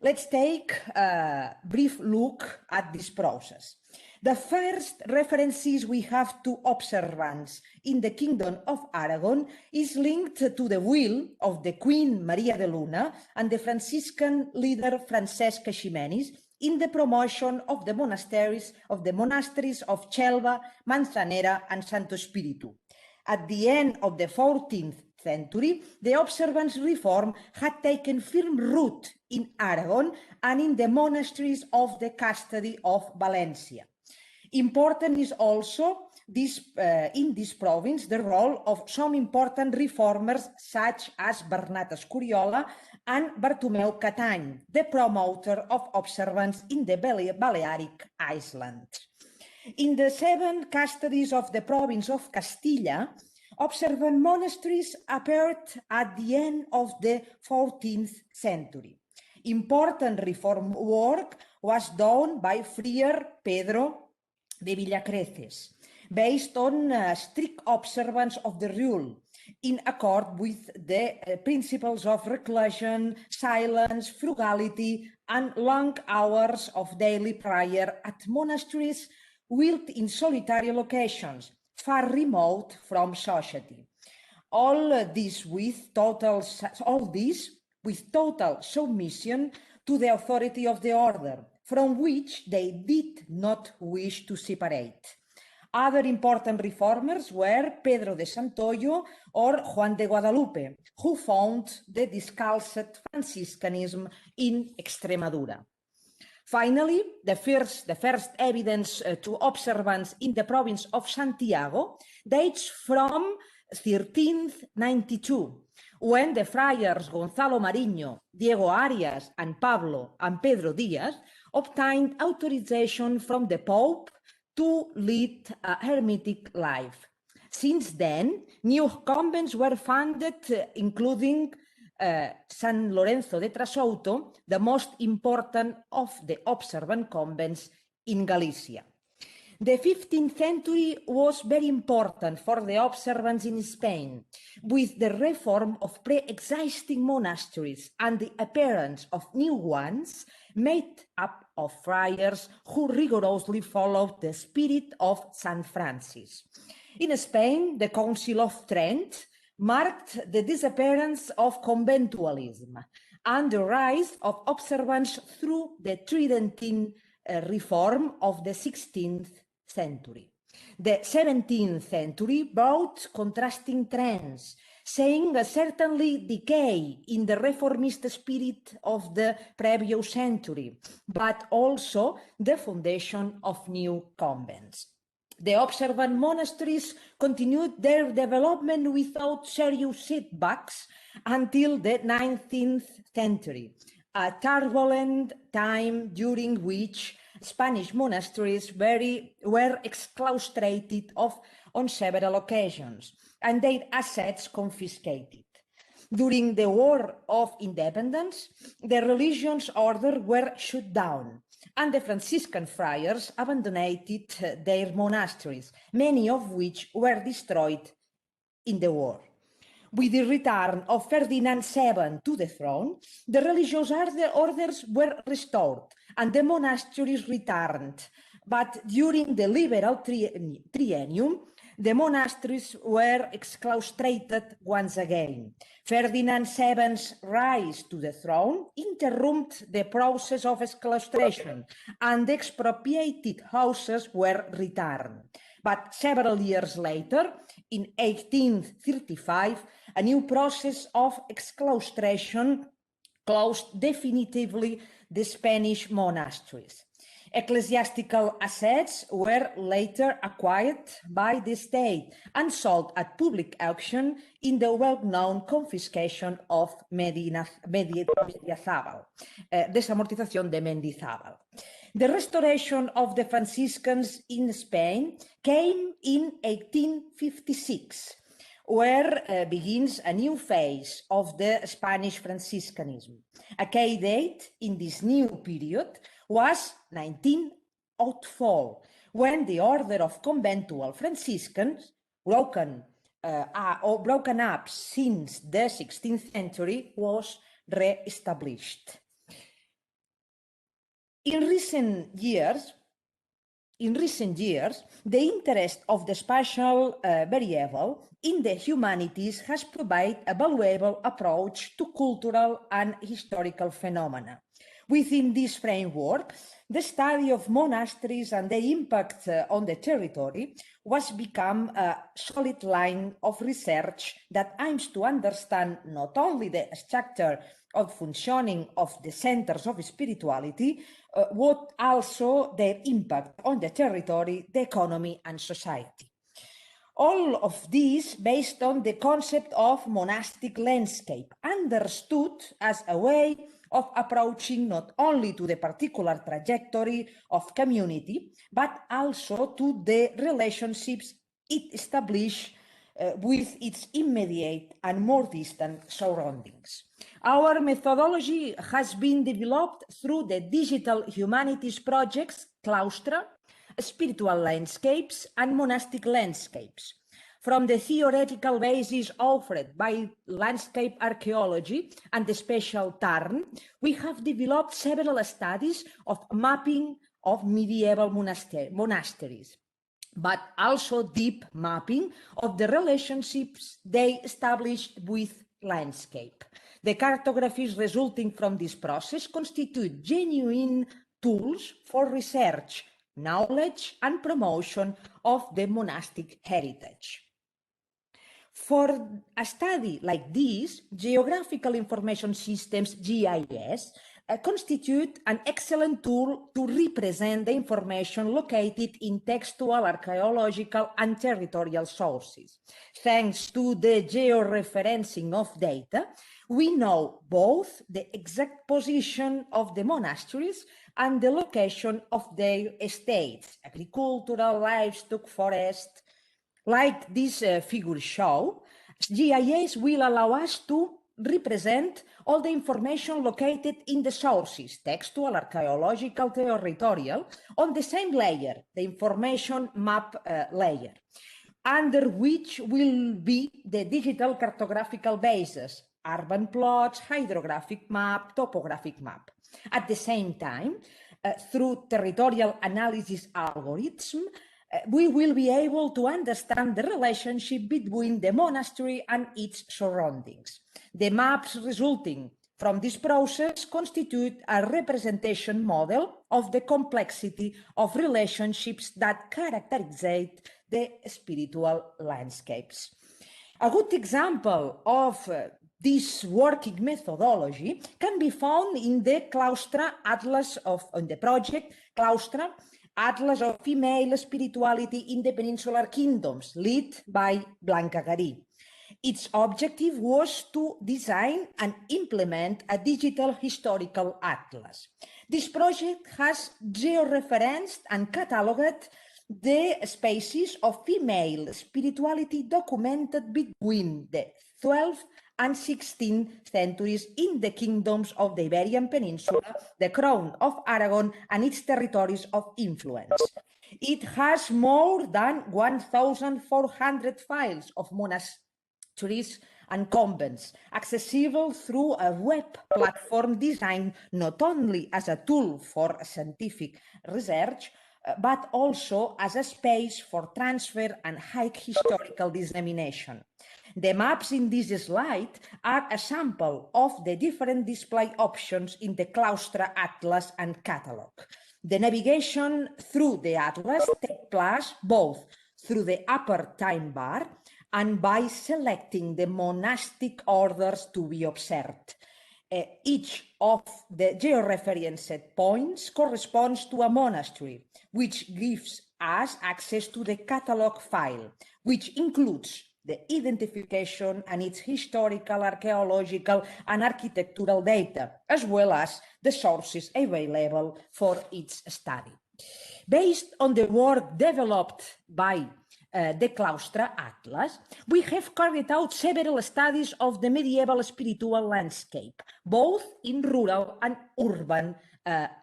Let's take a brief look at this process. The first references we have to observance in the Kingdom of Aragon is linked to the will of the Queen Maria de Luna and the Franciscan leader Francesc Ximenis in the promotion of the monasteries of Xelva, Manzanera, and Santo Espiritu. At the end of the 14th century, the observance reform had taken firm root in Aragon and in the monasteries of the custody of Valencia. Important is also in this province the role of some important reformers such as Bernat Escuriola and Bartomeu Catany, the promoter of observance in the Balearic Islands. In the 7 custodies of the province of Castilla, observant monasteries appeared at the end of the 14th century. Important reform work was done by Friar Pedro de Villacreces, based on strict observance of the rule, in accord with the principles of reclusion, silence, frugality, and long hours of daily prayer at monasteries built in solitary locations, far remote from society. All this with total submission to the authority of the order, from which they did not wish to separate. Other important reformers were Pedro de Santoyo or Juan de Guadalupe, who found the Descalced Franciscanism in Extremadura. Finally, the first evidence to observance in the province of Santiago dates from 1392, when the friars Gonzalo Mariño, Diego Arias, and Pablo and Pedro Diaz obtained authorization from the Pope to lead a hermetic life. Since then, new convents were founded, including San Lorenzo de Trasouto, the most important of the observant convents in Galicia. The 15th century was very important for the observance in Spain, with the reform of pre-existing monasteries and the appearance of new ones made up of friars who rigorously followed the spirit of St. Francis. In Spain, the Council of Trent marked the disappearance of conventualism and the rise of observance through the Tridentine reform of the 16th century. The 17th century brought contrasting trends, saying a certainly decay in the reformist spirit of the previous century, but also the foundation of new convents. The observant monasteries continued their development without serious setbacks until the 19th century, a turbulent time during which Spanish monasteries were exclaustrated on several occasions and their assets confiscated. During the War of Independence, the religious order were shut down, and the Franciscan friars abandoned their monasteries, many of which were destroyed in the war. With the return of Ferdinand VII to the throne, the religious orders were restored and the monasteries returned. But during the liberal triennium, the monasteries were exclaustrated once again. Ferdinand VII's rise to the throne interrupted the process of exclaustration, and the expropriated houses were returned. But several years later, in 1835, a new process of exclaustration closed definitively the Spanish monasteries. Ecclesiastical assets were later acquired by the state and sold at public auction in the well-known confiscation of Mendizábal, desamortización de Mendizábal. The restoration of the Franciscans in Spain came in 1856, where begins a new phase of the Spanish Franciscanism. A key date in this new period was 1904, when the order of conventual Franciscans, broken up since the 16th century, was re-established. In recent years, in recent years, the interest of the spatial variable in the humanities has provided a valuable approach to cultural and historical phenomena. Within this framework, the study of monasteries and their impact on the territory was become a solid line of research that aims to understand not only the structure of functioning of the centers of spirituality, but also their impact on the territory, the economy, and society. All of this based on the concept of monastic landscape, understood as a way of approaching not only to the particular trajectory of community, but also to the relationships it establishes with its immediate and more distant surroundings. Our methodology has been developed through the digital humanities projects, Claustra, spiritual landscapes, and monastic landscapes. From the theoretical basis offered by landscape archaeology and the spatial turn, we have developed several studies of mapping of medieval monasteries, but also deep mapping of the relationships they established with landscape. The cartographies resulting from this process constitute genuine tools for research, knowledge, and promotion of the monastic heritage. For a study like this, Geographical Information Systems, GIS, constitute an excellent tool to represent the information located in textual, archaeological, and territorial sources. Thanks to the georeferencing of data, we know both the exact position of the monasteries and the location of their estates, agricultural, livestock, forest. Like this figures show, GIS will allow us to represent all the information located in the sources, textual, archaeological, territorial, on the same layer, the information map layer, under which will be the digital cartographical bases, urban plots, hydrographic map, topographic map. At the same time, through territorial analysis algorithm, we will be able to understand the relationship between the monastery and its surroundings. The maps resulting from this process constitute a representation model of the complexity of relationships that characterize the spiritual landscapes. A good example of this working methodology can be found in the Claustra Atlas on the project Claustra Atlas of Female Spirituality in the Peninsular Kingdoms, led by Blanca Garí. Its objective was to design and implement a digital historical atlas. This project has georeferenced and catalogued the spaces of female spirituality documented between the 12th and 16th centuries in the kingdoms of the Iberian Peninsula, the Crown of Aragon, and its territories of influence. It has more than 1,400 files of monasteries and convents, accessible through a web platform designed not only as a tool for scientific research, but also as a space for transfer and high historical dissemination. The maps in this slide are a sample of the different display options in the Claustra Atlas and Catalog. The navigation through the Atlas takes place both through the upper time bar and by selecting the monastic orders to be observed. Each of the georeferenced points corresponds to a monastery, which gives us access to the catalog file, which includes the identification and its historical, archaeological, and architectural data, as well as the sources available for its study. Based on the work developed by the Claustra Atlas, we have carried out several studies of the medieval spiritual landscape, both in rural and urban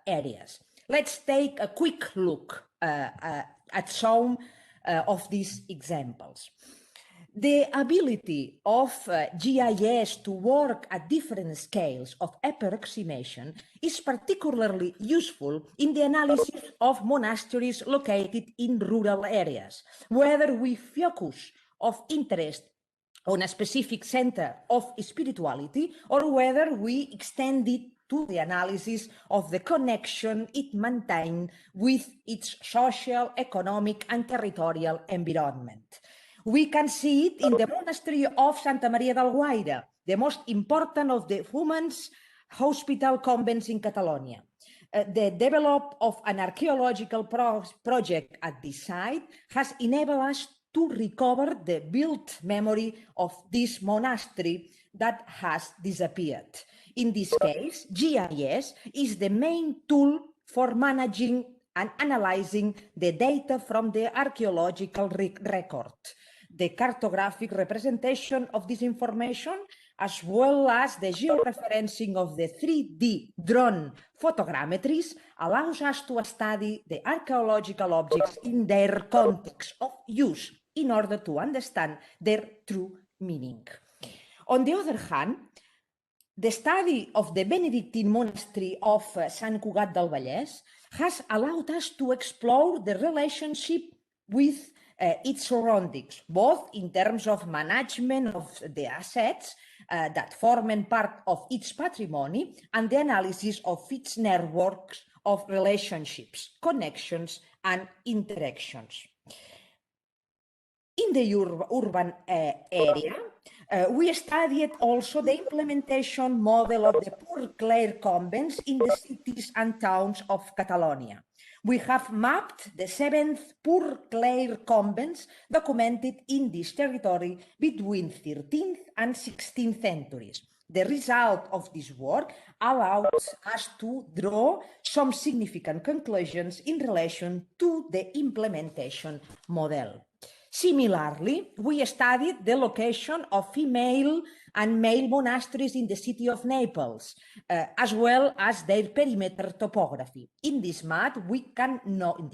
areas. Let's take a quick look at some of these examples. The ability of GIS to work at different scales of approximation is particularly useful in the analysis of monasteries located in rural areas, whether we focus of interest on a specific center of spirituality or whether we extend it to the analysis of the connection it maintains with its social, economic, and territorial environment. We can see it in the monastery of Santa Maria del Guaire, the most important of the women's hospital convents in Catalonia. The development of an archaeological project at this site has enabled us to recover the built memory of this monastery that has disappeared. In this case, GIS is the main tool for managing and analyzing the data from the archaeological record. The cartographic representation of this information, as well as the georeferencing of the 3D drone photogrammetries, allows us to study the archaeological objects in their context of use in order to understand their true meaning. On the other hand, the study of the Benedictine monastery of Sant Cugat del Vallès has allowed us to explore the relationship with its surroundings, both in terms of management of the assets that form part of its patrimony and the analysis of its networks of relationships, connections, and interactions. In the urban area, we studied also the implementation model of the Poor Clare convents in the cities and towns of Catalonia. We have mapped the 7th Poor Clare convents documented in this territory between 13th and 16th centuries. The result of this work allows us to draw some significant conclusions in relation to the implementation model. Similarly, we studied the location of female and male monasteries in the city of Naples, as well as their perimeter topography. In this map, we can note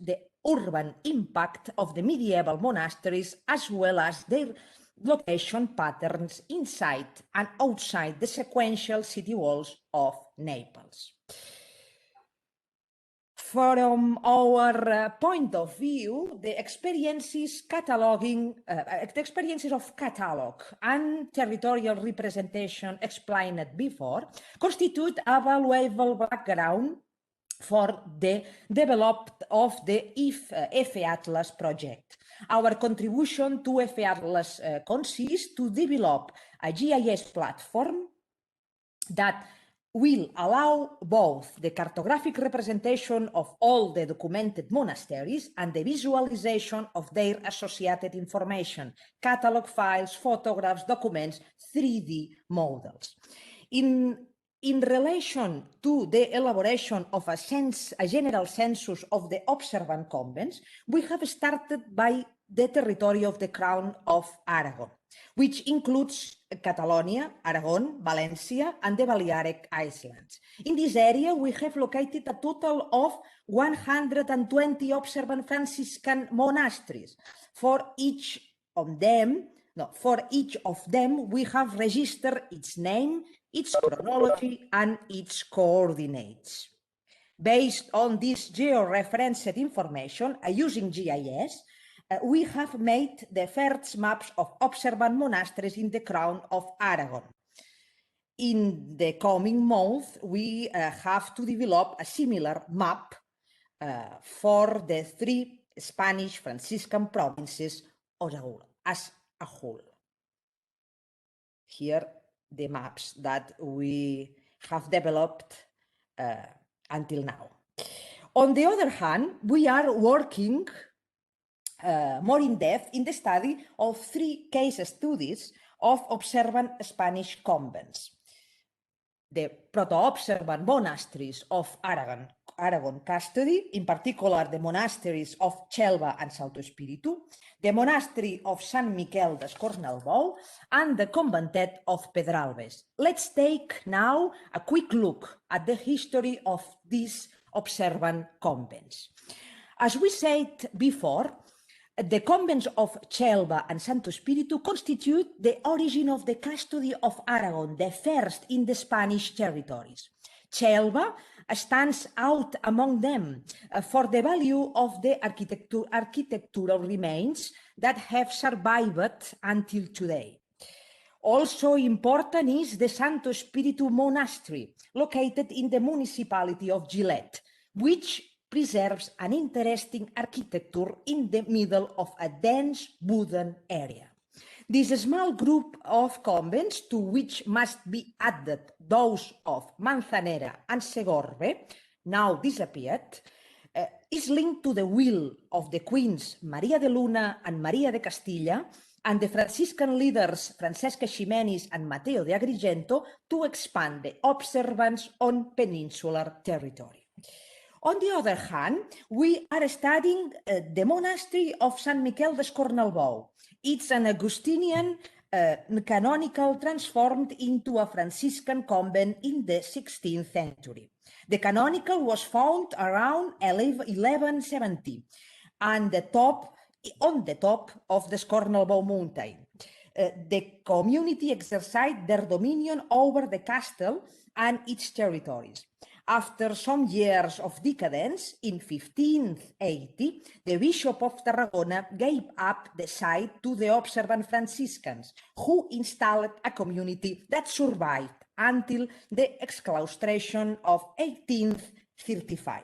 the urban impact of the medieval monasteries, as well as their location patterns inside and outside the sequential city walls of Naples. From our point of view, the experiences of catalog and territorial representation explained before constitute a valuable background for the development of the FE Atlas project. Our contribution to FE Atlas consists to develop a GIS platform that will allow both the cartographic representation of all the documented monasteries and the visualization of their associated information, catalog files, photographs, documents, 3D models. In relation to the elaboration of a general census of the observant convents, we have started by the territory of the Crown of Aragon, which includes Catalonia, Aragon, Valencia, and the Balearic Islands. In this area, we have located a total of 120 observant Franciscan monasteries. For each of them, we have registered its name, its chronology, and its coordinates. Based on this georeferenced information, using GIS, we have made the first maps of observant monasteries in the Crown of Aragon. In the coming month, we have to develop a similar map for the 3 Spanish Franciscan provinces as a whole. Here, the maps that we have developed until now. On the other hand, we are working more in depth in the study of 3 case studies of observant Spanish convents. The proto-observant monasteries of Aragon custody, in particular the monasteries of Xelva and Salto Espíritu, the monastery of Sant Miquel d'Escornalbou, and the conventet of Pedralbes. Let's take now a quick look at the history of these observant convents. As we said before, The convents of Chelva and Santo Espíritu constitute the origin of the custody of Aragon, the first in the Spanish territories. Chelva stands out among them for the value of the architectural remains that have survived until today. Also important is the Santo Espíritu Monastery, located in the municipality of Gilet, which preserves an interesting architecture in the middle of a dense wooden area. This small group of convents, to which must be added those of Manzanera and Segorbe, now disappeared, is linked to the will of the Queens Maria de Luna and Maria de Castilla and the Franciscan leaders Francesca Ximenis and Mateo de Agrigento to expand the observance on peninsular territory. On the other hand, we are studying the monastery of San Miquel d'Escornalbou. It's an Augustinian canonical transformed into a Franciscan convent in the 16th century. The canonical was found around 1170 and on the top of the Escornalbou mountain. The community exercised their dominion over the castle and its territories. After some years of decadence, in 1580, the Bishop of Tarragona gave up the site to the observant Franciscans, who installed a community that survived until the exclaustration of 1835.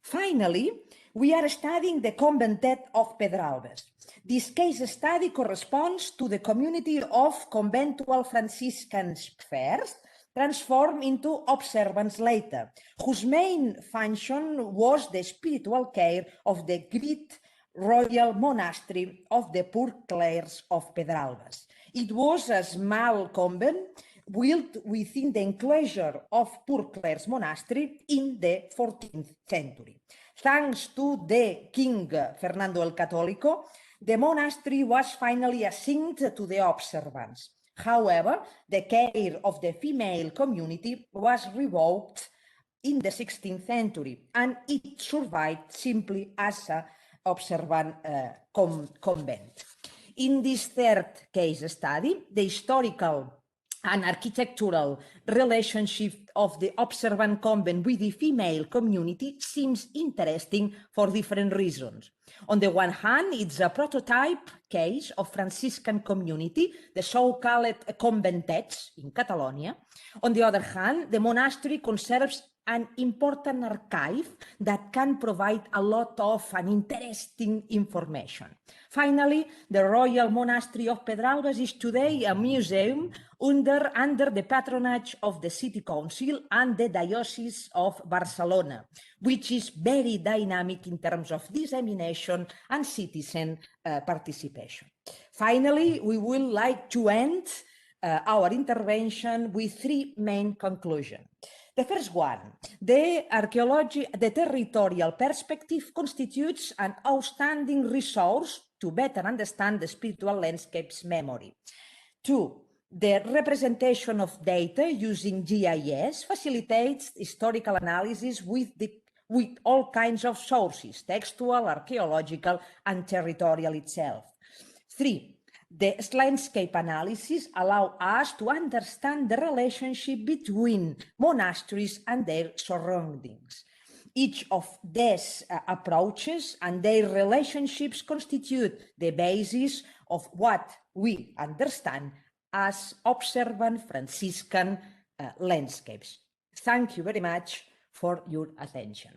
Finally, we are studying the conventet of Pedralbes. This case study corresponds to the community of conventual Franciscans first, transformed into observance later, whose main function was the spiritual care of the great royal monastery of the poor clerks of Pedralbes. It was a small convent built within the enclosure of poor clerks monastery in the 14th century. Thanks to the King Fernando el Católico, the monastery was finally assigned to the observance. However, the care of the female community was revoked in the 16th century, and it survived simply as an observant convent. In this third case study, the historical and architectural relationship of the observant convent with the female community seems interesting for different reasons. On the one hand, it's a prototype case of Franciscan community, the so-called conventets in Catalonia. On the other hand, the monastery conserves an important archive that can provide a lot of interesting information. Finally, the Royal Monastery of Pedralbes is today a museum under the patronage of the City Council and the Diocese of Barcelona, which is very dynamic in terms of dissemination and citizen participation. Finally, we would like to end our intervention with three main conclusions. The first one, the territorial perspective constitutes an outstanding resource to better understand the spiritual landscape's memory. Two, the representation of data using GIS facilitates historical analysis with all kinds of sources, textual, archaeological, and territorial itself. Three, the landscape analysis allows us to understand the relationship between monasteries and their surroundings. Each of these approaches and their relationships constitute the basis of what we understand as observant Franciscan landscapes. Thank you very much for your attention.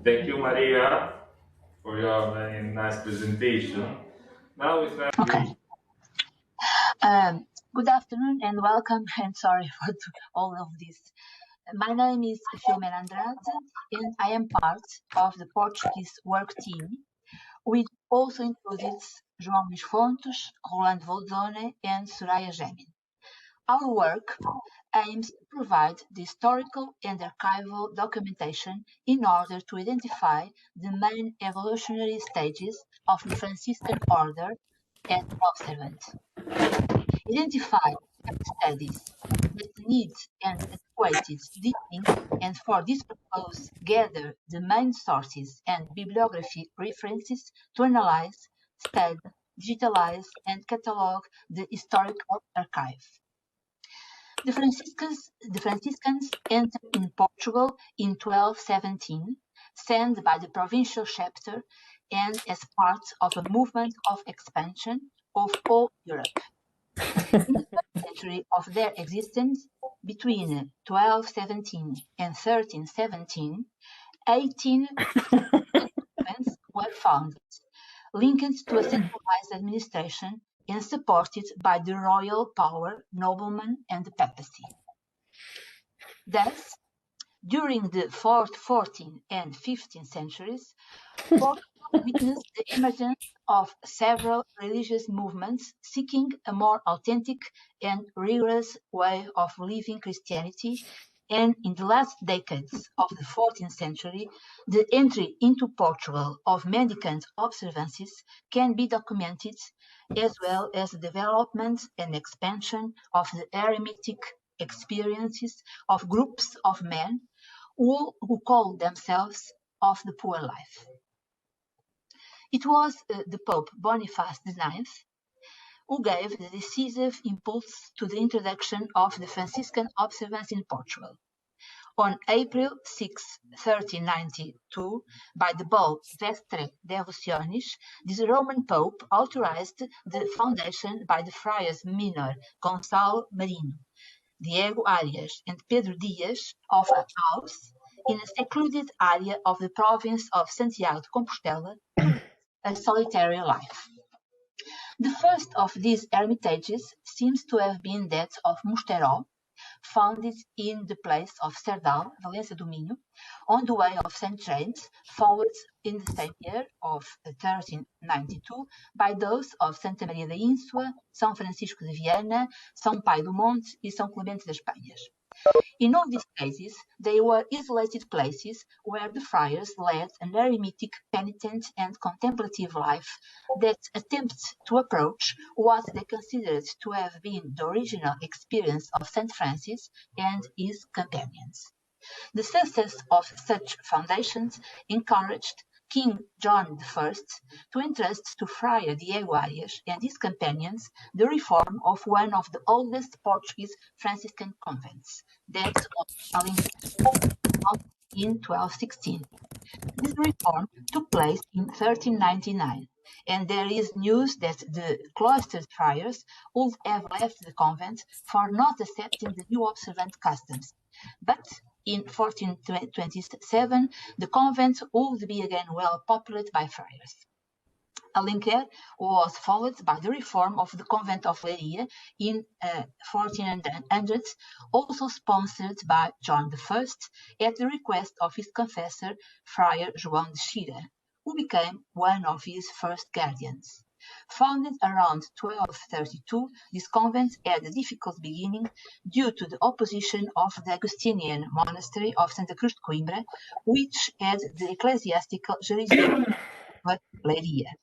Thank you, Maria, for your very nice presentation. Now we start. Okay. Good afternoon and welcome, and sorry for all of this. My name is Filomena Andrade, and I am part of the Portuguese work team, which also includes João Luís Fontes, Rolando Voldone, and Soraya Genin. Our work aims to provide the historical and archival documentation in order to identify the main evolutionary stages of the Franciscan order as observant. Identify and studies that needs an adequate deepening, and for this purpose gather the main sources and bibliography references to analyze, study, digitalize, and catalog the historical archive. The Franciscans entered in Portugal in 1217, sent by the provincial chapter and as part of a movement of expansion of all Europe. In the first century of their existence, between 1217 and 1317, 18 movements were founded, linked to a centralized administration and supported by the royal power, noblemen, and the papacy. Thus, during the 4th, 14th, and 15th centuries, Portugal witnessed the emergence of several religious movements seeking a more authentic and rigorous way of living Christianity, and in the last decades of the 14th century, the entry into Portugal of mendicant observances can be documented, as well as the development and expansion of the eremitic experiences of groups of men who call themselves of the poor life. It was the Pope Boniface IX who gave the decisive impulse to the introduction of the Franciscan observance in Portugal. On April 6, 1392, by the bull Vestre Devotionis, this Roman Pope authorized the foundation by the friars minor Gonçalo Marino, Diego Arias, and Pedro Dias of a house in a secluded area of the province of Santiago de Compostela to live a solitary life. The first of these hermitages seems to have been that of Mosteiro, founded in the place of Serdal, Valência do Minho, on the way of St. James, followed in the same year of 1392 by those of Santa Maria da Ínsua, São Francisco de Viana, São Pai do Monte e São Clemente das Penhas. In all these cases, they were isolated places where the friars led an eremitic, penitent, and contemplative life that attempts to approach what they considered to have been the original experience of St. Francis and his companions. The success of such foundations encouraged King John I to entrust to Friar Diego Arias and his companions the reform of one of the oldest Portuguese Franciscan convents, that of Alenquer, in 1216. This reform took place in 1399, and there is news that the cloistered friars would have left the convent for not accepting the new observant customs. But in 1427, the convent would be again well populated by friars. Alenquer was followed by the reform of the convent of Leiria in 1400, also sponsored by John I at the request of his confessor, Friar João de Xira, who became one of his first guardians. Founded around 1232, this convent had a difficult beginning due to the opposition of the Augustinian monastery of Santa Cruz de Coimbra, which had the ecclesiastical jurisdiction of Leiria.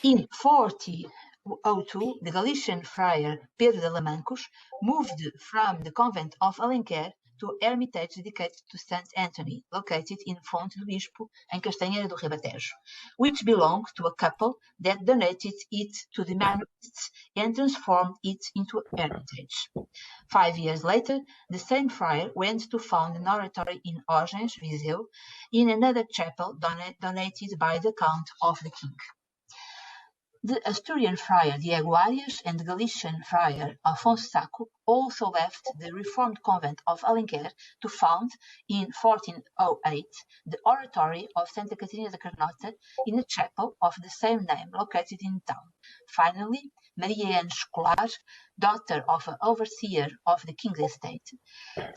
In 1402, the Galician friar Pedro de Lamancos moved from the convent of Alenquer to hermitage dedicated to Saint Anthony, located in Fonte do Bispo and Castanheira do Ribatejo, which belonged to a couple that donated it to the Manuelists and transformed it into a hermitage. 5 years later, the same friar went to found an oratory in Orgens, Viseu, in another chapel donated by the Count of the King. The Asturian friar Diego Arias and the Galician friar Afonso Sacco also left the reformed convent of Alenquer to found, in 1408, the oratory of Santa Catarina da Carnota in a chapel of the same name located in the town. Finally, Maria Anne Escolar, daughter of an overseer of the king's estate,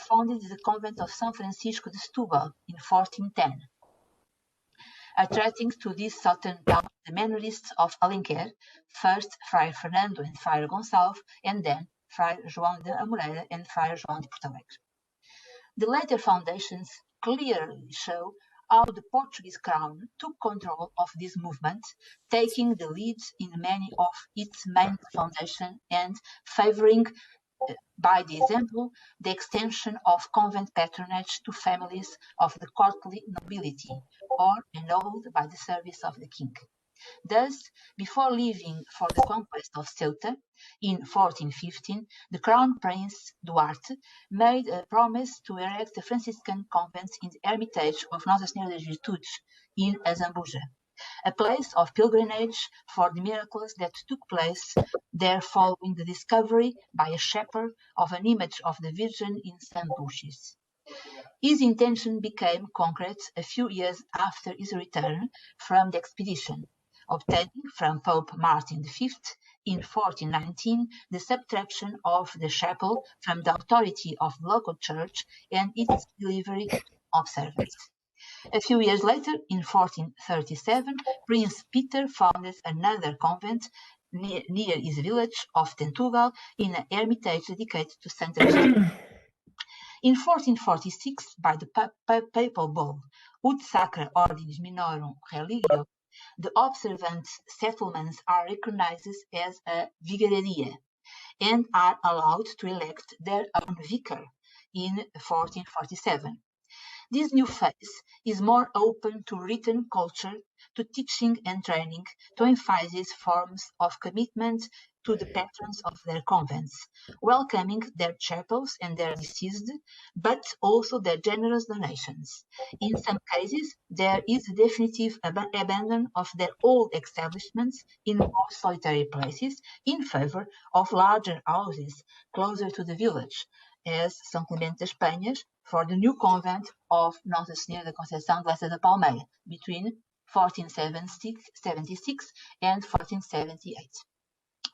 founded the convent of São Francisco de Setúbal in 1410. Attracting to this southern town the Manuelists of Alenquer, first Friar Fernando and Friar Gonçalves, and then Friar João de Amoreira and Friar João de Porto Alegre. The later foundations clearly show how the Portuguese crown took control of this movement, taking the lead in many of its main foundations and favoring by the example, the extension of convent patronage to families of the courtly nobility, or ennobled by the service of the king. Thus, before leaving for the conquest of Ceuta in 1415, the Crown Prince Duarte made a promise to erect a Franciscan convent in the Hermitage of Nossa Senhora das Virtudes in Azambuja, a place of pilgrimage for the miracles that took place there following the discovery by a shepherd of an image of the Virgin in some bushes. His intention became concrete a few years after his return from the expedition, obtaining from Pope Martin V in 1419 the subtraction of the chapel from the authority of the local church and its delivery to Observance. A few years later, in 1437, Prince Peter founded another convent near his village of Portugal in an hermitage dedicated to Santa Cristina. In 1446, by the papal bull Ut Sacra Ordinis Minorum Religio, the observant settlements are recognized as a vigaria and are allowed to elect their own vicar in 1447. This new phase is more open to written culture, to teaching and training, to emphasize forms of commitment to the patrons of their convents, welcoming their chapels and their deceased, but also their generous donations. In some cases, there is a definitive abandon of their old establishments in more solitary places in favor of larger houses closer to the village, as São Clemente das Penhas for the new convent of Nossa Senhora da Conceição de Lessa da Palmeira between 1476 and 1478.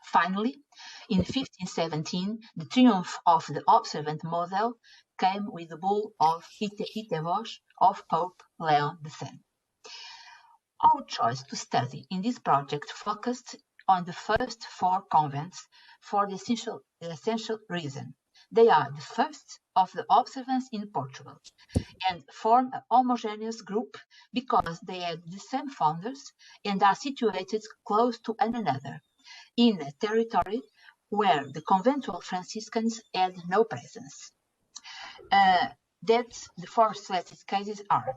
Finally, in 1517, the triumph of the observant model came with the bull of Ite Vos of Pope Leon X. Our choice to study in this project focused on the first four convents for the essential reason. They are the first of the observance in Portugal and form a homogeneous group because they had the same founders and are situated close to one another in a territory where the conventual Franciscans had no presence. The four selected cases are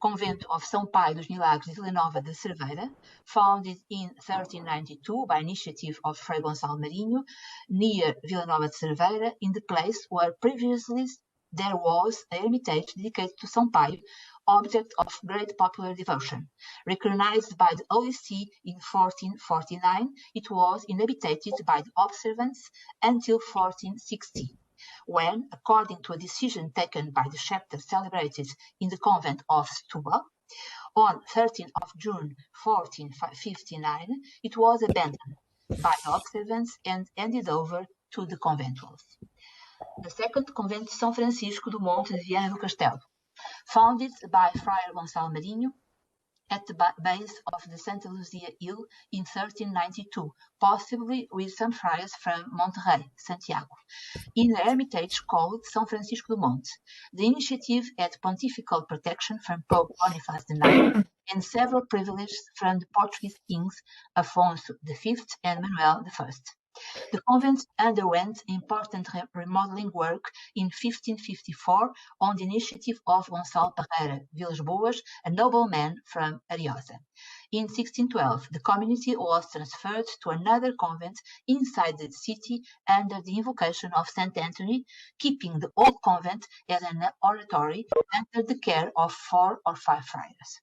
Convento of São Pai dos Milagres de Vila Nova de Cerveira, founded in 1392 by initiative of Frei Gonçalo Marinho, near Vila Nova de Cerveira, in the place where previously there was a hermitage dedicated to São Pai, object of great popular devotion. Recognized by the Holy See in 1449, it was inhabited by the observants until 1460. When, according to a decision taken by the chapter celebrated in the convent of Setúbal, on 13th of June 1459, it was abandoned by the observants and handed over to the conventuals. The second convent São Francisco do Monte de Viana do Castelo, founded by Friar Gonçalo Marinho at the base of the Santa Luzia Hill in 1392, possibly with some friars from Monterrey, Santiago, in a hermitage called São Francisco do Monte. The initiative had pontifical protection from Pope Boniface IX and several privileges from the Portuguese kings Afonso V and Manuel I. The convent underwent important remodeling work in 1554 on the initiative of Gonçalo Pereira Vilas Boas, a nobleman from Ariosa. In 1612, the community was transferred to another convent inside the city under the invocation of Saint Anthony, keeping the old convent as an oratory under the care of 4 or 5 friars.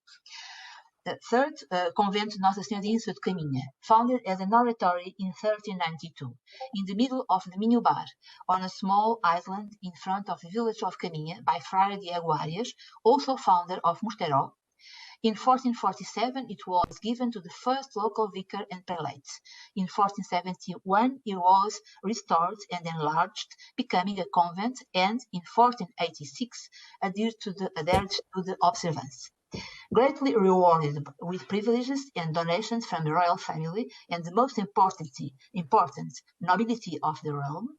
The third, Convento Nossa Senhora de Inso de Caminha, founded as an oratory in 1392, in the middle of the Minho Bar, on a small island in front of the village of Caminha by Friar Diego Arias, also founder of Mosteiro. In 1447, it was given to the first local vicar and prelates. In 1471, it was restored and enlarged, becoming a convent, and in 1486, adhered to the observance. Greatly rewarded with privileges and donations from the royal family and the most important nobility of the realm,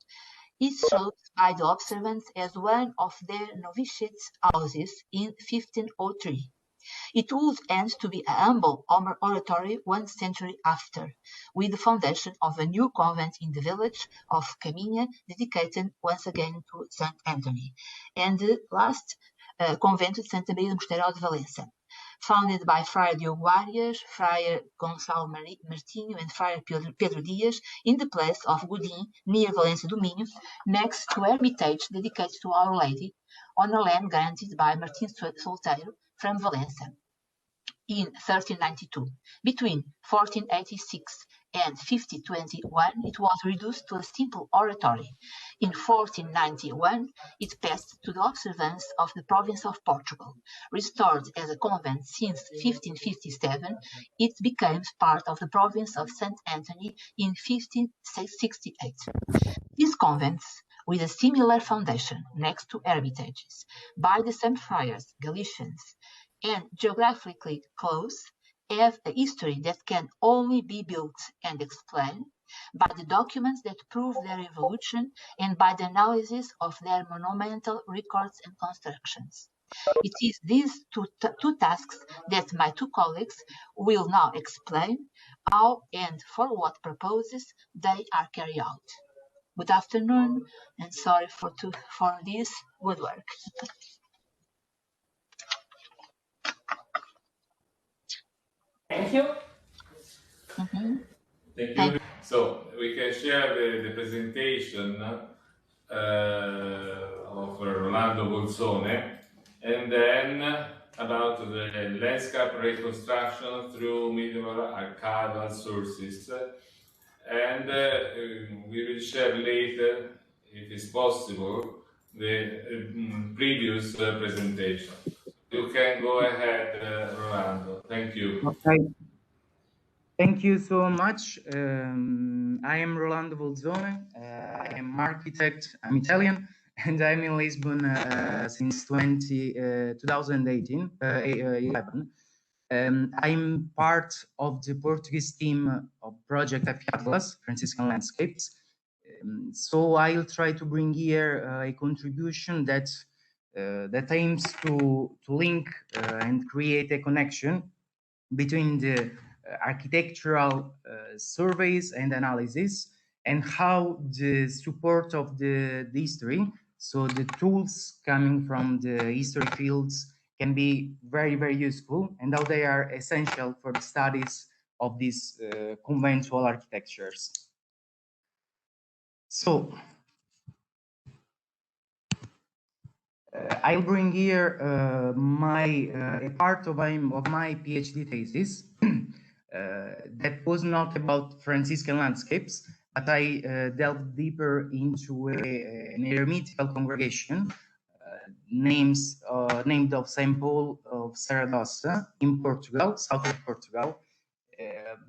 is chosen by the observants as one of their novitiate houses in 1503. It would end to be a humble oratory 1 century after, with the foundation of a new convent in the village of Caminha, dedicated once again to Saint Anthony, and the last Convento de Santa Maria do Mosteiro de Valença, founded by Friar Diogo Arias, Friar Gonçalo Martinho, and Friar Pedro Dias, in the place of Godin, near Valença do Minho, next to Hermitage dedicated to Our Lady, on a land granted by Martin Solteiro from Valença in 1392. Between 1486 and 1521, it was reduced to a simple oratory. In 1491, it passed to the observance of the province of Portugal. Restored as a convent since 1557, it became part of the province of St. Anthony in 1568. These convents, with a similar foundation next to hermitages, by the same friars, Galicians, and geographically close, have a history that can only be built and explained by the documents that prove their evolution and by the analysis of their monumental records and constructions. It is these two tasks that my two colleagues will now explain how and for what purposes they are carried out. Good afternoon, and sorry for this good work. Thank you. Thank you. So we can share the presentation of Rolando Bolzone, and then about the landscape reconstruction through medieval archival sources. And we will share later, if it's possible, the previous presentation. You can go ahead, Rolando. Thank you. Okay. Thank you so much. I am Rolando Bolzone. I am architect. I'm Italian, and I'm in Lisbon since 2018. I'm part of the Portuguese team of Project Atlas, Franciscan Landscapes. So I'll try to bring here a contribution that aims to link and create a connection between the architectural surveys and analysis and how the support of the history, so the tools coming from the history fields, can be very, very useful, and how they are essential for the studies of these conventual architectures. So I'll bring here a part of my PhD thesis that was not about Franciscan landscapes, but I delved deeper into an eremitical congregation named of Saint Paul of Saragossa in Portugal, south of Portugal.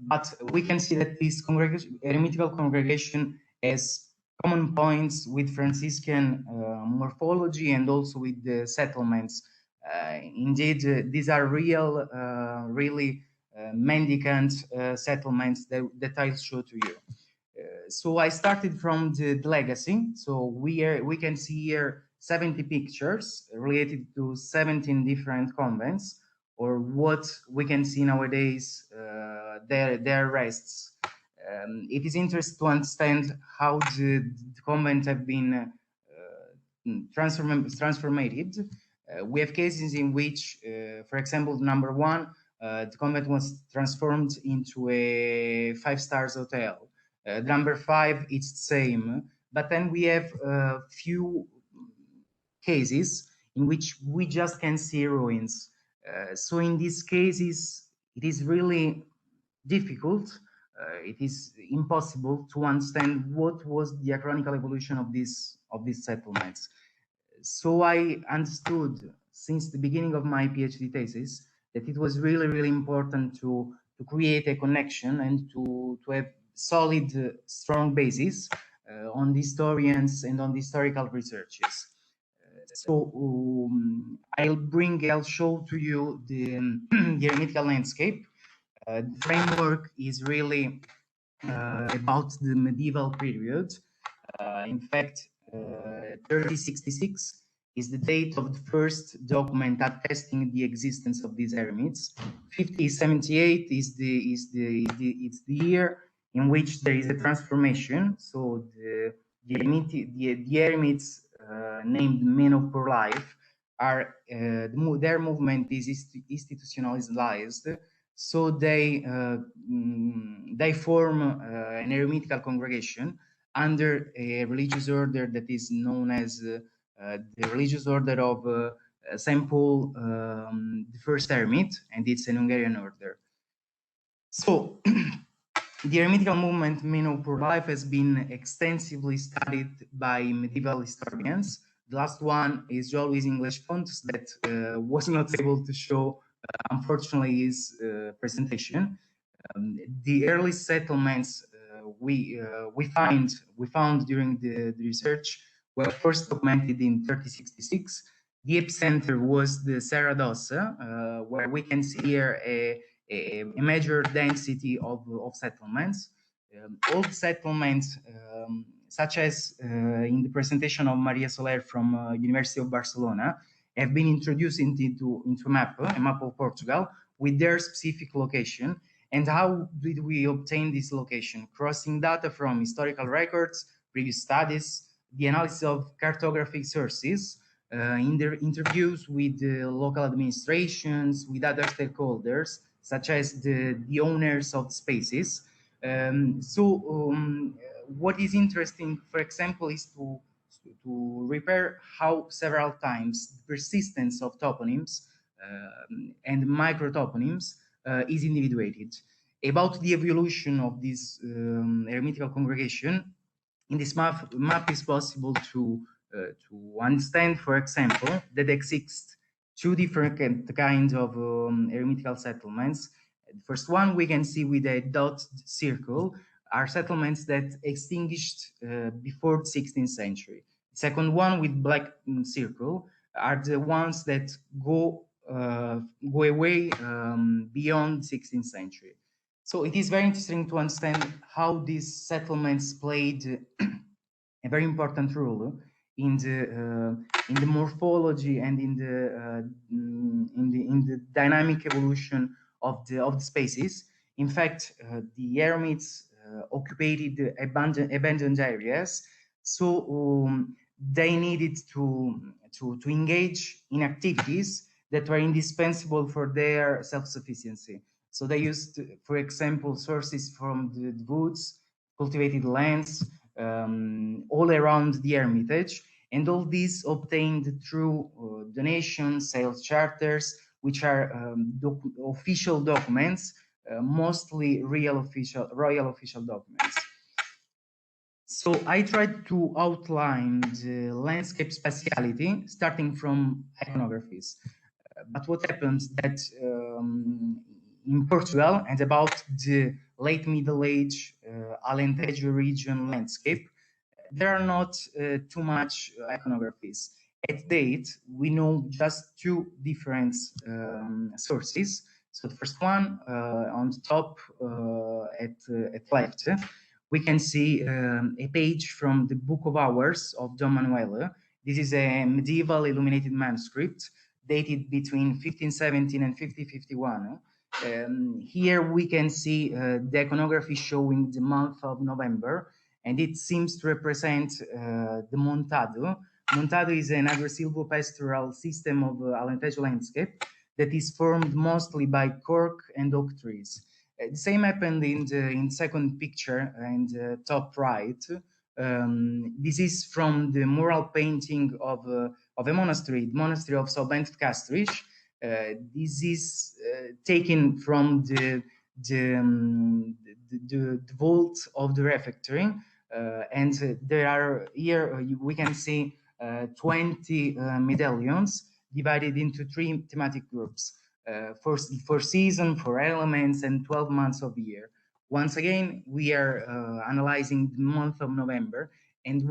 But we can see that this eremitical congregation has common points with Franciscan morphology and also with the settlements. Indeed, these are really mendicant settlements that I'll show to you. So I started from the legacy. So we can see here 70 pictures related to 17 different convents, or what we can see nowadays, their rests. It is interesting to understand how the convent have been transformed. We have cases in which, for example, number one, the convent was transformed into a 5-star hotel. Number 5, it's the same. But then we have a few cases in which we just can see ruins. So in these cases, it is really difficult. It is impossible to understand what was the acronical evolution of these settlements. So I understood since the beginning of my PhD thesis that it was really, really important to create a connection and to have solid, strong basis on the historians and on the historical researches. So I'll show to you the eremitical landscape. The framework is really about the medieval period. In fact, 3066 is the date of the first document attesting the existence of these eremites. 5078 is it's the year in which there is a transformation. So the eremites named Men of Poor Life are their movement is institutionalized. So they form an eremitical congregation under a religious order that is known as the religious order of St. Paul the First Eremite, and it's an Hungarian order. So the eremitical movement Men of Poor Life has been extensively studied by medieval historians. The last one is Jolly's English font that was not able to show, unfortunately, his presentation. The early settlements we found during the research were first documented in 3066. The epicenter was the Serra d'Ossa, where we can see here a major density of settlements. All the settlements, such as in the presentation of Maria Soler from University of Barcelona, have been introduced into a map of Portugal with their specific location. And how did we obtain this location? Crossing data from historical records, previous studies, the analysis of cartographic sources, in their interviews with the local administrations, with other stakeholders, such as the owners of spaces. What is interesting, for example, is to repair how several times the persistence of toponyms and microtoponyms is individuated. About the evolution of this eremitical congregation, in this map is possible to understand, for example, that exist two different kinds of eremitical settlements. The first one we can see with a dot circle are settlements that extinguished before the 16th century. The second one with black circle are the ones that go away beyond the 16th century. So it is very interesting to understand how these settlements played a very important role in the morphology and in the dynamic evolution of the spaces. In fact, the eremites occupied abandoned areas, so they needed to engage in activities that were indispensable for their self-sufficiency. So they used, for example, sources from the woods, cultivated lands, all around the hermitage, and all these obtained through donations, sales charters, which are official documents, mostly royal official documents. So I tried to outline the landscape spatiality starting from iconographies. But what happens that in Portugal and about the late Middle Age Alentejo region landscape, there are not too much iconographies. At date, we know just two different sources. So the first one on the top at left, we can see a page from the Book of Hours of Dom Manuel. This is a medieval illuminated manuscript dated between 1517 and 1551. Here we can see the iconography showing the month of November, and it seems to represent the montado. Montado is an agro-silvopastoral system of Alentejo landscape that is formed mostly by cork and oak trees. The same happened in the second picture and top right. This is from the mural painting of a monastery, the monastery of São Bento de Castris. This is taken from the vault of the refectory, and there are here we can see 20 medallions divided into 3 thematic groups: for season, for elements, and 12 months of the year. Once again, we are analyzing the month of November, and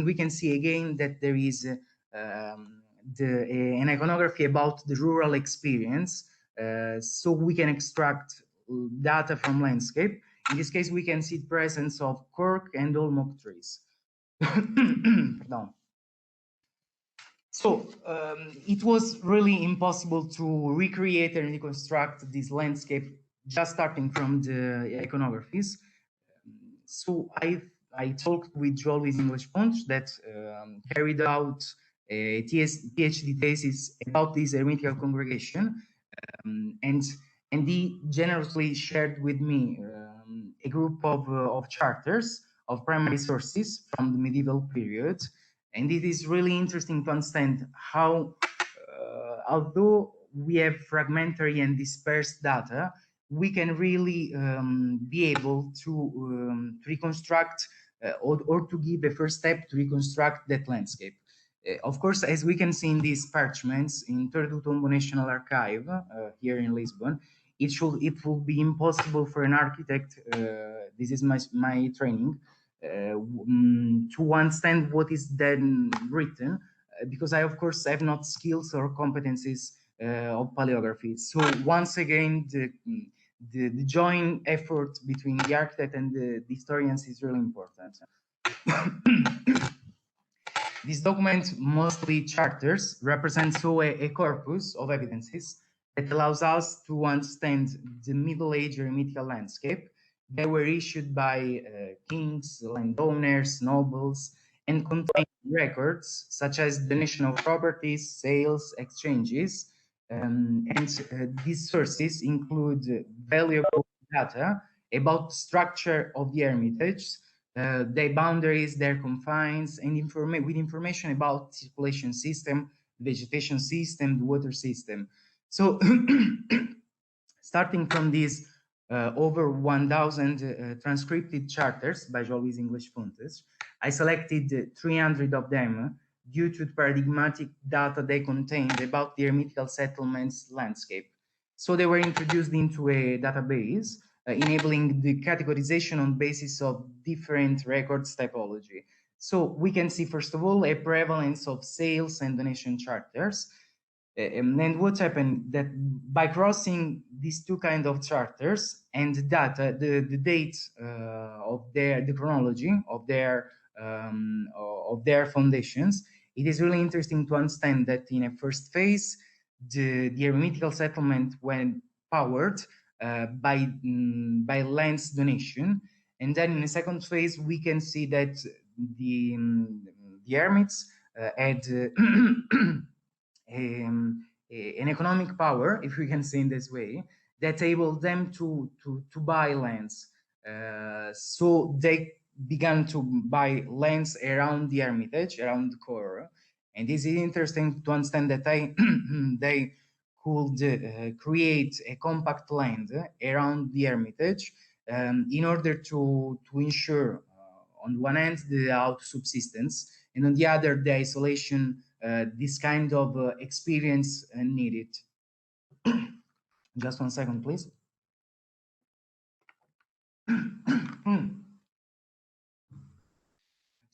we can see again that there is an iconography about the rural experience, so we can extract data from landscape. In this case, we can see the presence of cork and olmok trees. Pardon. So it was really impossible to recreate and reconstruct this landscape just starting from the iconographies. So I talked with Cioli's English Punch that carried out a PhD thesis about this eremitical congregation, and he generously shared with me a group of charters of primary sources from the medieval period. And it is really interesting to understand how, although we have fragmentary and dispersed data, we can really be able to reconstruct or to give a first step to reconstruct that landscape. Of course, as we can see in these parchments in Torre Tombo National Archive here in Lisbon, it will be impossible for an architect, this is my training, to understand what is then written, because I, of course, have not skills or competencies of paleography. So once again, the joint effort between the architect and the historians is really important. This document, mostly charters, represents so a corpus of evidences that allows us to understand the Middle Age eremitical landscape. They were issued by kings, landowners, nobles, and contain records such as donation of properties, sales, exchanges, and these sources include valuable data about the structure of the hermitage, their boundaries, their confines, and with information about circulation system, vegetation system, the water system. So starting from these over 1,000 transcripted charters by Cioli's English Fontes, I selected 300 of them due to the paradigmatic data they contained about the eremitical settlements landscape. So they were introduced into a database, enabling the categorization on basis of different records typology. So we can see, first of all, a prevalence of sales and donation charters. And what happened that by crossing these two kinds of charters and the data, the date of the chronology of their foundations, it is really interesting to understand that in a first phase, the eremitical settlement went powered by lands donation, and then in the second phase we can see that the hermits had an economic power, if we can say in this way, that enabled them to buy lands. So they began to buy lands around the hermitage, around the core, and this is interesting to understand that they could create a compact land around the hermitage in order to ensure, on one hand, the auto-subsistence, and on the other, the isolation this kind of experience needed. Just 1 second, please.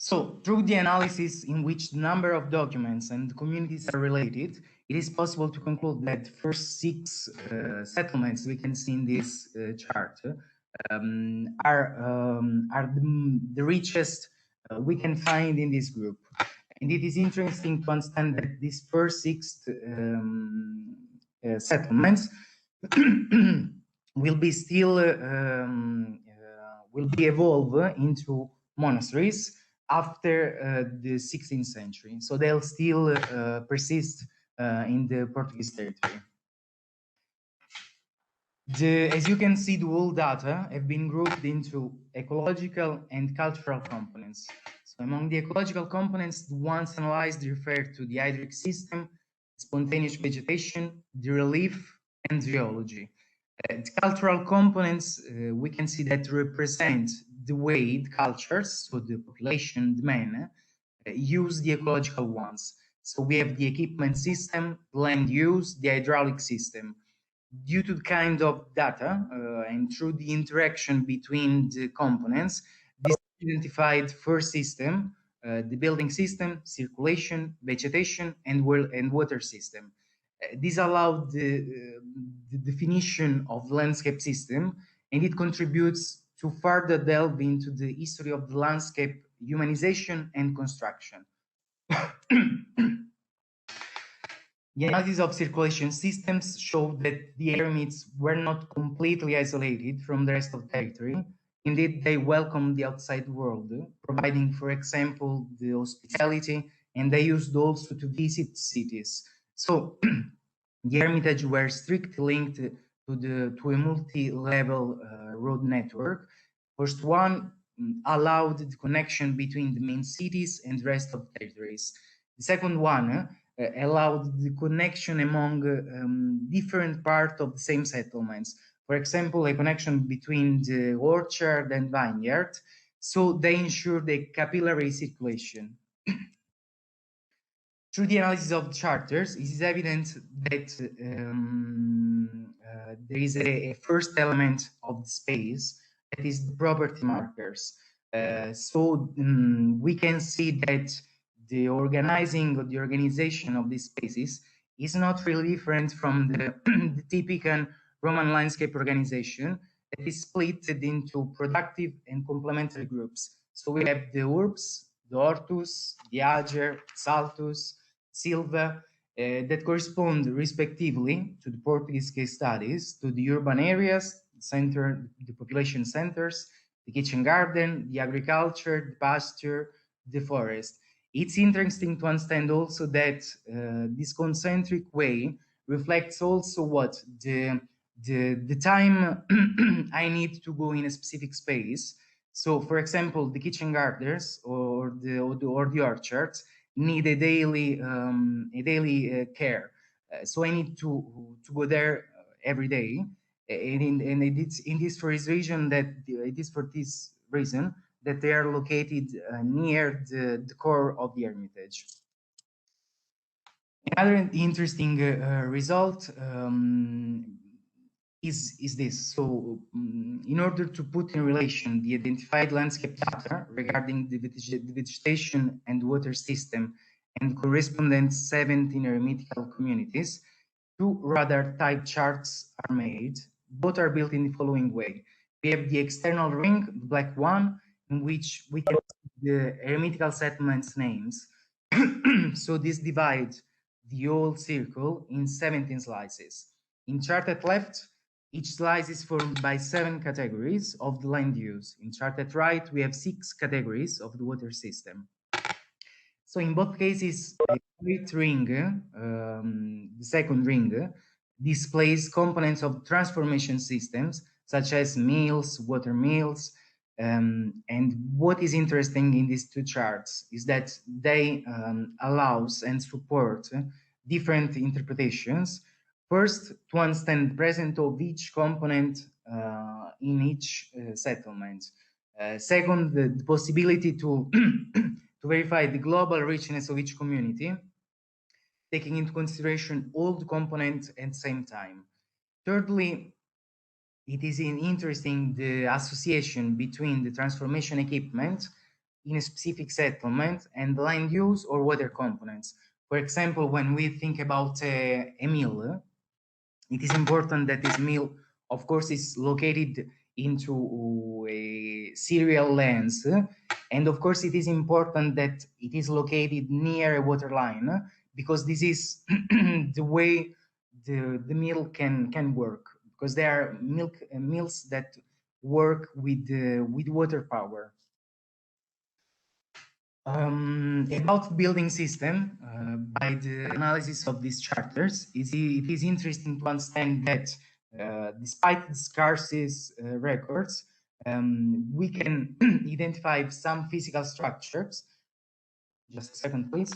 So, through the analysis in which the number of documents and communities are related, it is possible to conclude that the first 6 settlements we can see in this chart are the richest we can find in this group. And it is interesting to understand that these first 6 settlements will be still will be evolved into monasteries after the 16th century. So they'll still persist in the Portuguese territory. As you can see, the whole data have been grouped into ecological and cultural components. So among the ecological components, the ones analyzed refer to the hydric system, spontaneous vegetation, the relief, and geology. The cultural components, we can see that represent the way the cultures, so the population, the men, use the ecological ones. So we have the equipment system, land use, the hydraulic system. Due to the kind of data and through the interaction between the components, this identified first system, the building system, circulation, vegetation, and water system. This allowed the definition of the landscape system, and it contributes to further delve into the history of the landscape humanization and construction. The analysis of circulation systems showed that the eremites were not completely isolated from the rest of the territory. Indeed, they welcomed the outside world, providing, for example, the hospitality, and they used also to visit cities. So the Hermitage were strictly linked to a multi-level road network. First one allowed the connection between the main cities and the rest of the territories. The second one allowed the connection among different parts of the same settlements. For example, a connection between the orchard and vineyard, so they ensured a capillary circulation. Through the analysis of the charters, it is evident that there is a first element of the space, that is the property markers. We can see that the organization of these spaces is not really different from the typical Roman landscape organization that is split into productive and complementary groups. So we have the urbs, the hortus, the ager, saltus, silva, that correspond respectively to the Portuguese case studies, to the urban areas, the population centers, the kitchen garden, the agriculture, the pasture, the forest. It's interesting to understand also that this concentric way reflects also what the time I need to go in a specific space. So, for example, the kitchen gardens or the orchards need a daily care. So I need to go there every day, and it is for this reason that they are located near the core of the Hermitage. Another interesting result is this. So in order to put in relation the identified landscape data regarding the vegetation and water system and correspondent 17 eremitical communities, two radar type charts are made. Both are built in the following way. We have the external ring, the black one, in which we can see the eremitical settlements names. So this divides the whole circle in 17 slices. In chart at left, each slice is formed by 7 categories of the land use. In chart at right, we have 6 categories of the water system. So in both cases, the great ring, the second ring, displays components of transformation systems, such as mills, water mills, and what is interesting in these two charts is that they allows and support different interpretations. First, to understand the presence of each component in each settlement. Second, the possibility to to verify the global richness of each community, taking into consideration all the components at the same time. Thirdly, it is interesting the association between the transformation equipment in a specific settlement and the land use or water components. For example, when we think about a mill, it is important that this mill, of course, is located into a serial lands, and of course it is important that it is located near a water line, because this is the way the mill can work, because there are mills that work with water power. About building system, by the analysis of these charters, it is interesting to understand that despite the scarce records, we can identify some physical structures. Just a second, please.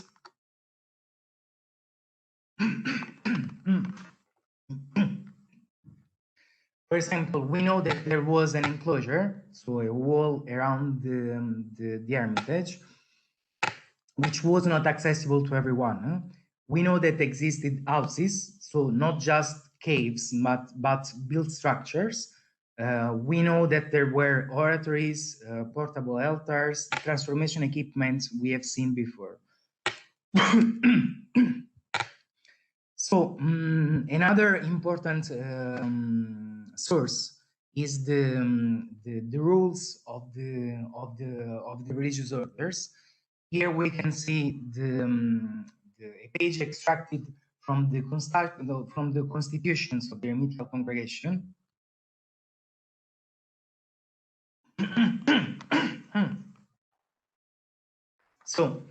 For example, we know that there was an enclosure, so a wall around the Hermitage, which was not accessible to everyone. We know that existed houses, so not just caves, but built structures. We know that there were oratories, portable altars, transformation equipment we have seen before. So another important source is the rules of the religious orders. Here we can see a page extracted from the constitutions of the Eremitical Congregation. So,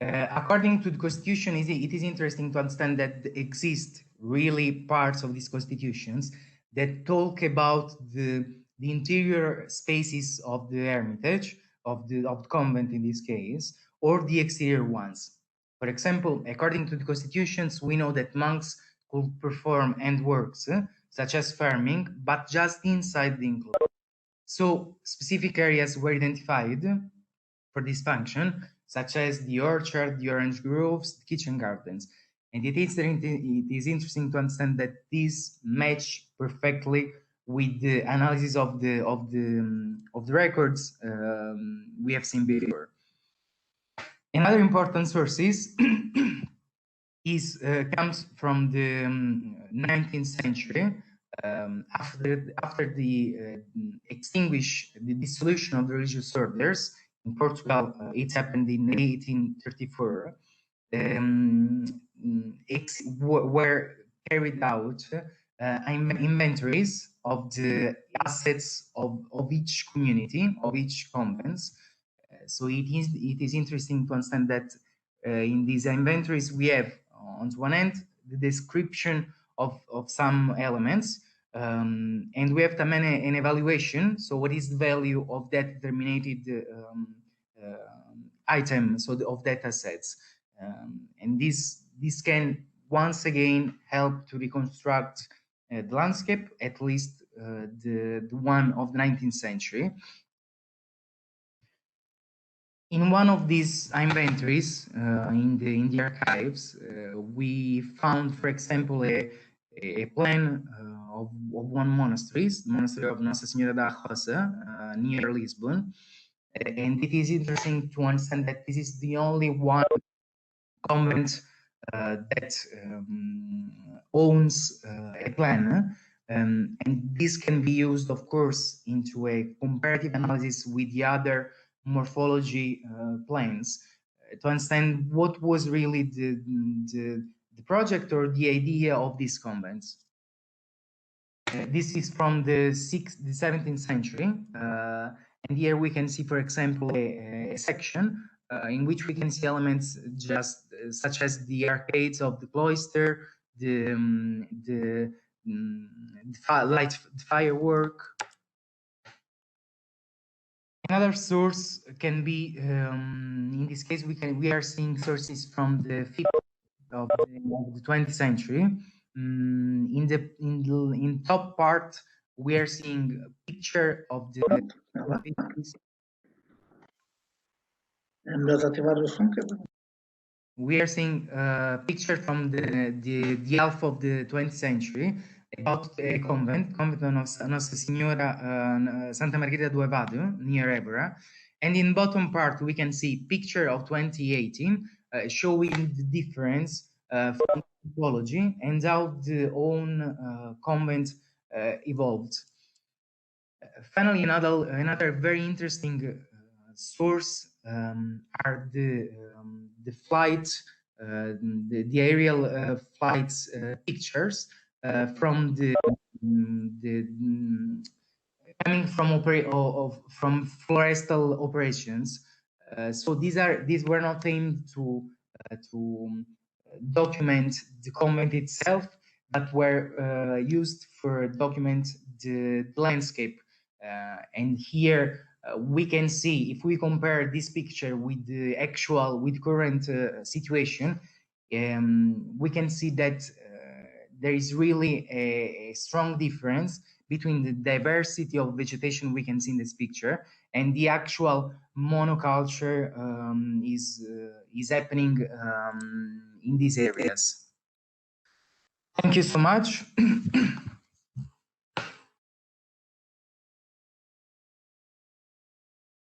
according to the Constitution, it is interesting to understand that there exist really parts of these constitutions that talk about the interior spaces of the hermitage, of the convent in this case, or the exterior ones. For example, according to the constitutions, we know that monks could perform end works, such as farming, but just inside the enclosure. So specific areas were identified for this function, such as the orchard, the orange groves, the kitchen gardens. And it is interesting to understand that these match perfectly with the analysis of the records we have seen before. Another important sources comes from the 19th century, after the dissolution of the religious orders in Portugal. It happened in 1834. Were carried out inventories of the assets of each community, of each convents. So it is interesting to understand that in these inventories we have, on one end, the description of some elements, and we have an evaluation. So what is the value of that determined item, so of that assets, and this can once again help to reconstruct the landscape, at least the one of the 19th century. In one of these inventories in the archives, we found, for example, a plan of one monastery, the monastery of Nossa Senhora da Rosa, near Lisbon. And it is interesting to understand that this is the only one convent that owns a plan. And this can be used, of course, into a comparative analysis with the other morphology plans to understand what was really the project or the idea of these convents. This is from the 17th century, and here we can see, for example, a section in which we can see elements just such as the arcades of the cloister, the firework. Another source can be, in this case, we are seeing sources from the 5th of the 20th century. In top part, we are seeing a picture of the. We are seeing a picture from the half of the 20th century about a convent of Nossa Senhora Santa Margherita do Evado near Évora, and in bottom part we can see picture of 2018 showing the difference from mythology and how the own convent evolved. Finally, another very interesting source are the flight, the aerial flights pictures from coming from florestal operations. So these were not aimed to document the convent itself, but were used for document the landscape. And here we can see, if we compare this picture with the actual, with current situation, we can see that there is really a strong difference between the diversity of vegetation we can see in this picture and the actual monoculture is happening in these areas. Thank you so much.